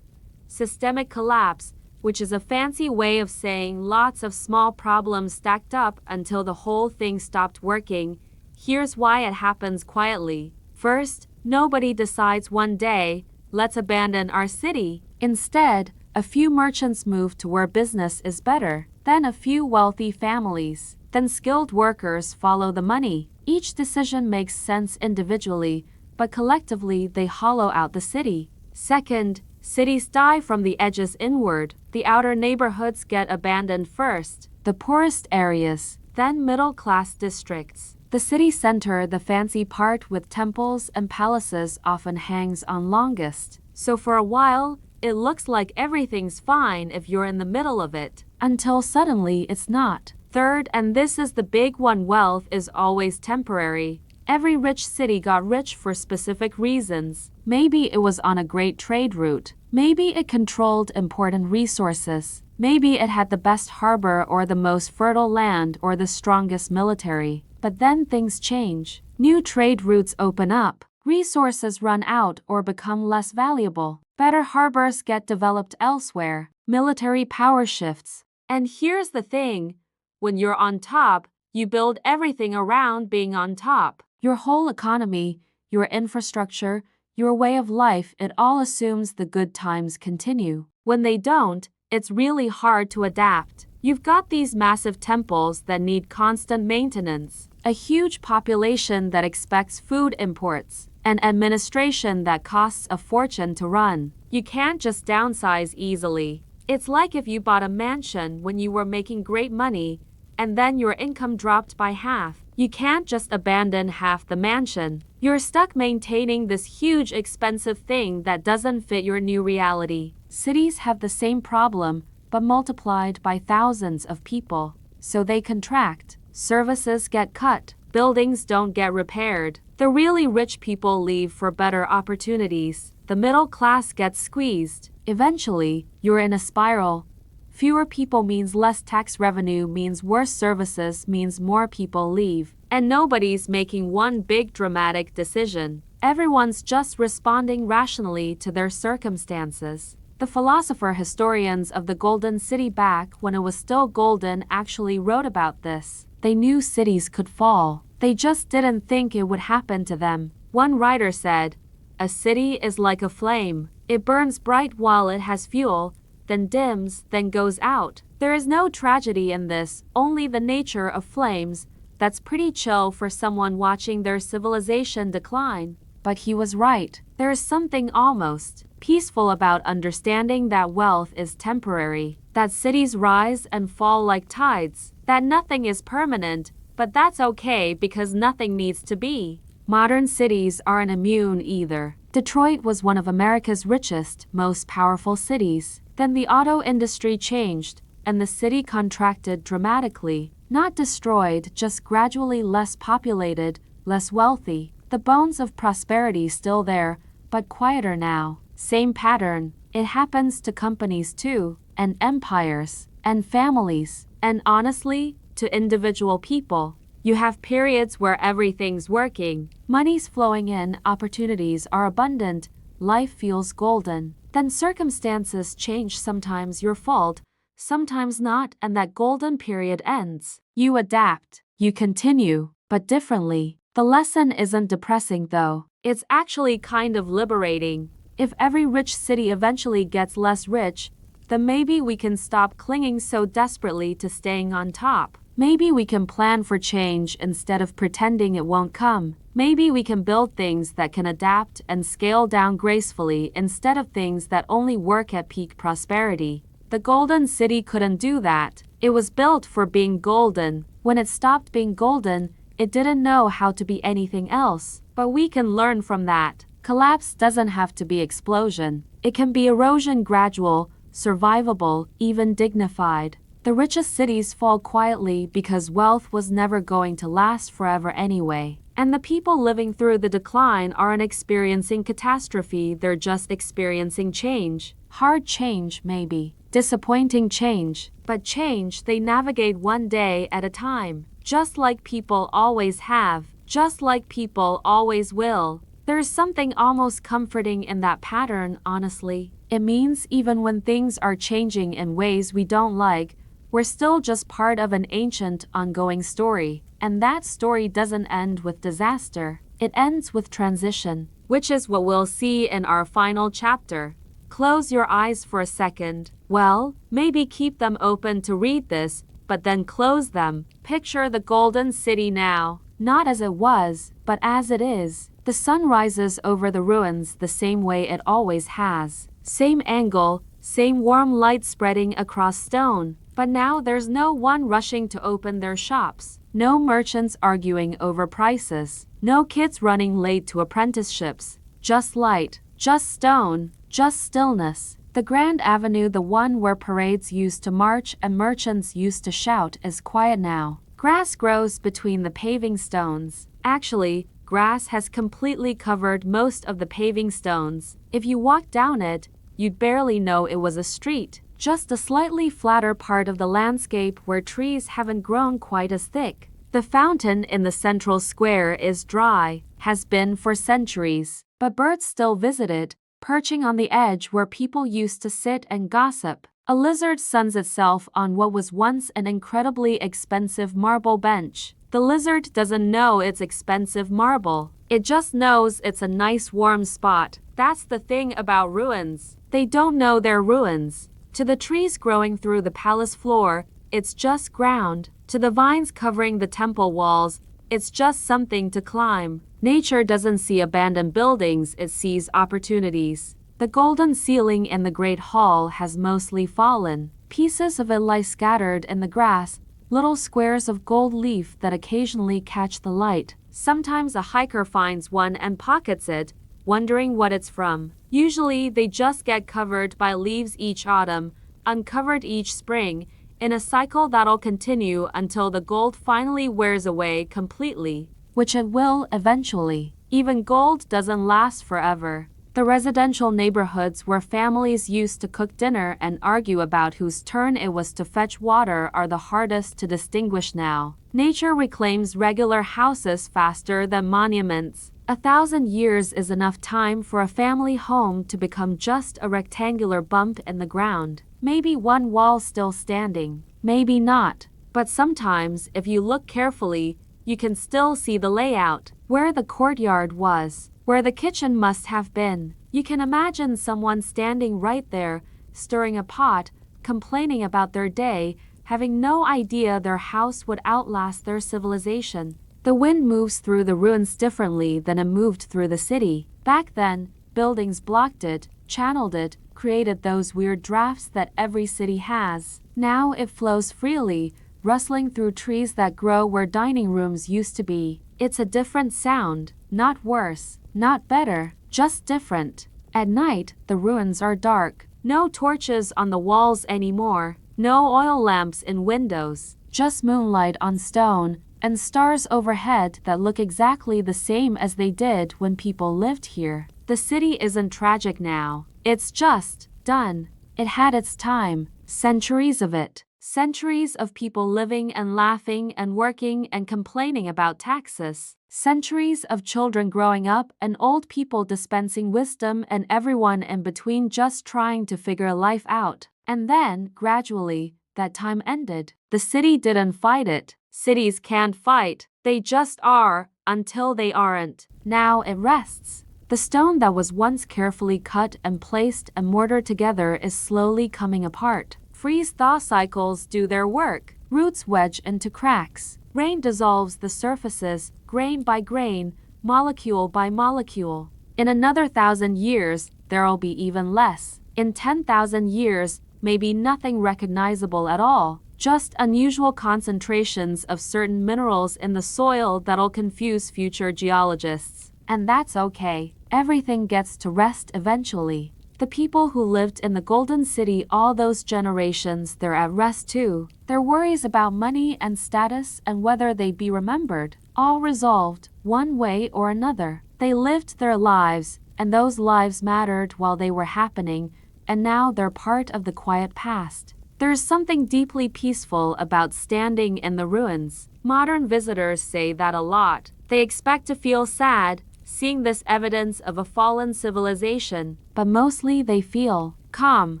Systemic collapse, which is a fancy way of saying lots of small problems stacked up until the whole thing stopped working. Here's why it happens quietly. First, nobody decides one day, let's abandon our city. Instead, a few merchants move to where business is better. Then a few wealthy families. Then skilled workers follow the money. Each decision makes sense individually, but collectively they hollow out the city. Second, cities die from the edges inward. The outer neighborhoods get abandoned first. The poorest areas, then middle-class districts. The city center, the fancy part with temples and palaces, often hangs on longest. So for a while, it looks like everything's fine if you're in the middle of it. Until suddenly it's not. Third, and this is the big one, wealth is always temporary. Every rich city got rich for specific reasons. Maybe it was on a great trade route. Maybe it controlled important resources. Maybe it had the best harbor or the most fertile land or the strongest military. But then things change. New trade routes open up. Resources run out or become less valuable. Better harbors get developed elsewhere. Military power shifts. And here's the thing. When you're on top, you build everything around being on top. Your whole economy, your infrastructure, your way of life, it all assumes the good times continue. When they don't, it's really hard to adapt. You've got these massive temples that need constant maintenance, a huge population that expects food imports, an administration that costs a fortune to run. You can't just downsize easily. It's like if you bought a mansion when you were making great money, and then your income dropped by half. You can't just abandon half the mansion. You're stuck maintaining this huge expensive thing that doesn't fit your new reality. Cities have the same problem, but multiplied by thousands of people. So they contract. Services get cut. Buildings don't get repaired. The really rich people leave for better opportunities. The middle class gets squeezed. Eventually, you're in a spiral. Fewer people means less tax revenue, means worse services, means more people leave. And nobody's making one big dramatic decision. Everyone's just responding rationally to their circumstances. The philosopher-historians of the Golden City back when it was still golden actually wrote about this. They knew cities could fall. They just didn't think it would happen to them. One writer said, "A city is like a flame. It burns bright while it has fuel, then dims, then goes out. There is no tragedy in this, only the nature of flames. That's pretty chill for someone watching their civilization decline. But he was right. There is something almost peaceful about understanding that wealth is temporary, that cities rise and fall like tides, that nothing is permanent, but that's okay because nothing needs to be. Modern cities aren't immune either. Detroit was one of America's richest, most powerful cities. Then the auto industry changed, and the city contracted dramatically. Not destroyed, just gradually less populated, less wealthy. The bones of prosperity still there, but quieter now. Same pattern. It happens to companies too, and empires, and families, and honestly, to individual people. You have periods where everything's working, money's flowing in, opportunities are abundant, life feels golden. Then circumstances change, sometimes your fault, sometimes not, and that golden period ends. You adapt, you continue, but differently. The lesson isn't depressing though. It's actually kind of liberating. If every rich city eventually gets less rich, then maybe we can stop clinging so desperately to staying on top. Maybe we can plan for change instead of pretending it won't come. Maybe we can build things that can adapt and scale down gracefully instead of things that only work at peak prosperity. The Golden City couldn't do that. It was built for being golden. When it stopped being golden, it didn't know how to be anything else. But we can learn from that. Collapse doesn't have to be explosion. It can be erosion, gradual, survivable, even dignified. The richest cities fall quietly because wealth was never going to last forever anyway. And the people living through the decline aren't experiencing catastrophe, they're just experiencing change. Hard change, maybe. Disappointing change. But change they navigate one day at a time. Just like people always have. Just like people always will. There's something almost comforting in that pattern, honestly. It means even when things are changing in ways we don't like, we're still just part of an ancient, ongoing story. And that story doesn't end with disaster. It ends with transition, which is what we'll see in our final chapter. Close your eyes for a second. Well, maybe keep them open to read this, but then close them. Picture the Golden City now. Not as it was, but as it is. The sun rises over the ruins the same way it always has. Same angle, same warm light spreading across stone. But now there's no one rushing to open their shops. No merchants arguing over prices. No kids running late to apprenticeships. Just light, just stone, just stillness. The Grand Avenue, the one where parades used to march and merchants used to shout, is quiet now. Grass grows between the paving stones. Actually, grass has completely covered most of the paving stones. If you walked down it, you'd barely know it was a street. Just a slightly flatter part of the landscape where trees haven't grown quite as thick. The fountain in the central square is dry, has been for centuries, but birds still visit it, perching on the edge where people used to sit and gossip. A lizard suns itself on what was once an incredibly expensive marble bench. The lizard doesn't know it's expensive marble. It just knows it's a nice warm spot. That's the thing about ruins. They don't know they're ruins. To the trees growing through the palace floor, it's just ground. To the vines covering the temple walls, it's just something to climb. Nature doesn't see abandoned buildings, it sees opportunities. The golden ceiling in the Great Hall has mostly fallen. Pieces of it lie scattered in the grass, little squares of gold leaf that occasionally catch the light. Sometimes a hiker finds one and pockets it, wondering what it's from. Usually they just get covered by leaves each autumn, uncovered each spring, in a cycle that'll continue until the gold finally wears away completely. Which it will eventually. Even gold doesn't last forever. The residential neighborhoods where families used to cook dinner and argue about whose turn it was to fetch water are the hardest to distinguish now. Nature reclaims regular houses faster than monuments. 1,000 years is enough time for a family home to become just a rectangular bump in the ground. Maybe one wall still standing, maybe not. But sometimes, if you look carefully, you can still see the layout, where the courtyard was, where the kitchen must have been. You can imagine someone standing right there, stirring a pot, complaining about their day, having no idea their house would outlast their civilization. The wind moves through the ruins differently than it moved through the city. Back then, buildings blocked it, channeled it, created those weird drafts that every city has. Now it flows freely, rustling through trees that grow where dining rooms used to be. It's a different sound, not worse, not better, just different. At night, the ruins are dark. No torches on the walls anymore, no oil lamps in windows, just moonlight on stone, and stars overhead that look exactly the same as they did when people lived here. The city isn't tragic now. It's just done. It had its time, centuries of it. Centuries of people living and laughing and working and complaining about taxes. Centuries of children growing up and old people dispensing wisdom and everyone in between just trying to figure life out. And then, gradually, that time ended. The city didn't fight it. Cities can't fight. They just are, until they aren't. Now it rests. The stone that was once carefully cut and placed and mortared together is slowly coming apart. Freeze-thaw cycles do their work. Roots wedge into cracks. Rain dissolves the surfaces, grain by grain, molecule by molecule. In another 1,000 years, there'll be even less. In 10,000 years, maybe nothing recognizable at all. Just unusual concentrations of certain minerals in the soil that'll confuse future geologists. And that's okay. Everything gets to rest eventually. The people who lived in the Golden City all those generations, they're at rest too. Their worries about money and status and whether they'd be remembered, all resolved, one way or another. They lived their lives, and those lives mattered while they were happening, and now they're part of the quiet past. There's something deeply peaceful about standing in the ruins. Modern visitors say that a lot. They expect to feel sad, seeing this evidence of a fallen civilization, but mostly they feel calm,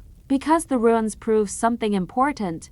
because the ruins prove something important.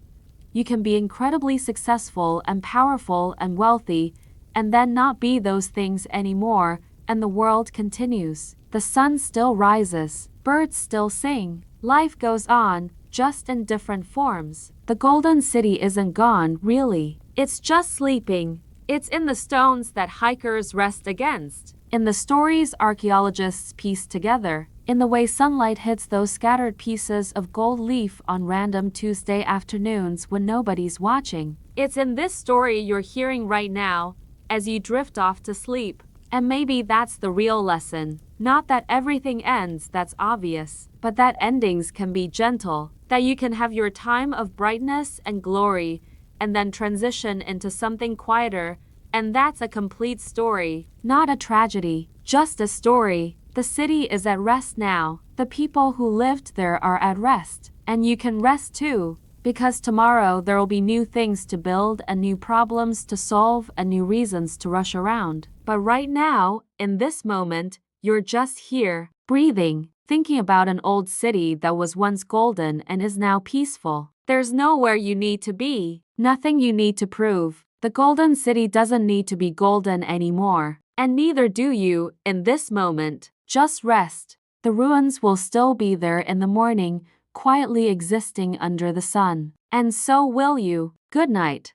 You can be incredibly successful and powerful and wealthy, and then not be those things anymore, and the world continues. The sun still rises, birds still sing, life goes on, just in different forms. The Golden City isn't gone, really. It's just sleeping. It's in the stones that hikers rest against, in the stories archaeologists piece together, in the way sunlight hits those scattered pieces of gold leaf on random Tuesday afternoons when nobody's watching. It's in this story you're hearing right now, as you drift off to sleep. And maybe that's the real lesson. Not that everything ends, that's obvious, but that endings can be gentle, that you can have your time of brightness and glory, and then transition into something quieter, and that's a complete story, not a tragedy, just a story. The city is at rest now. The people who lived there are at rest, and you can rest too, because tomorrow there will be new things to build and new problems to solve and new reasons to rush around. But right now, in this moment, you're just here, breathing, thinking about an old city that was once golden and is now peaceful. There's nowhere you need to be, nothing you need to prove. The Golden City doesn't need to be golden anymore, and neither do you in this moment. Just rest. The ruins will still be there in the morning, quietly existing under the sun. And so will you. Good night.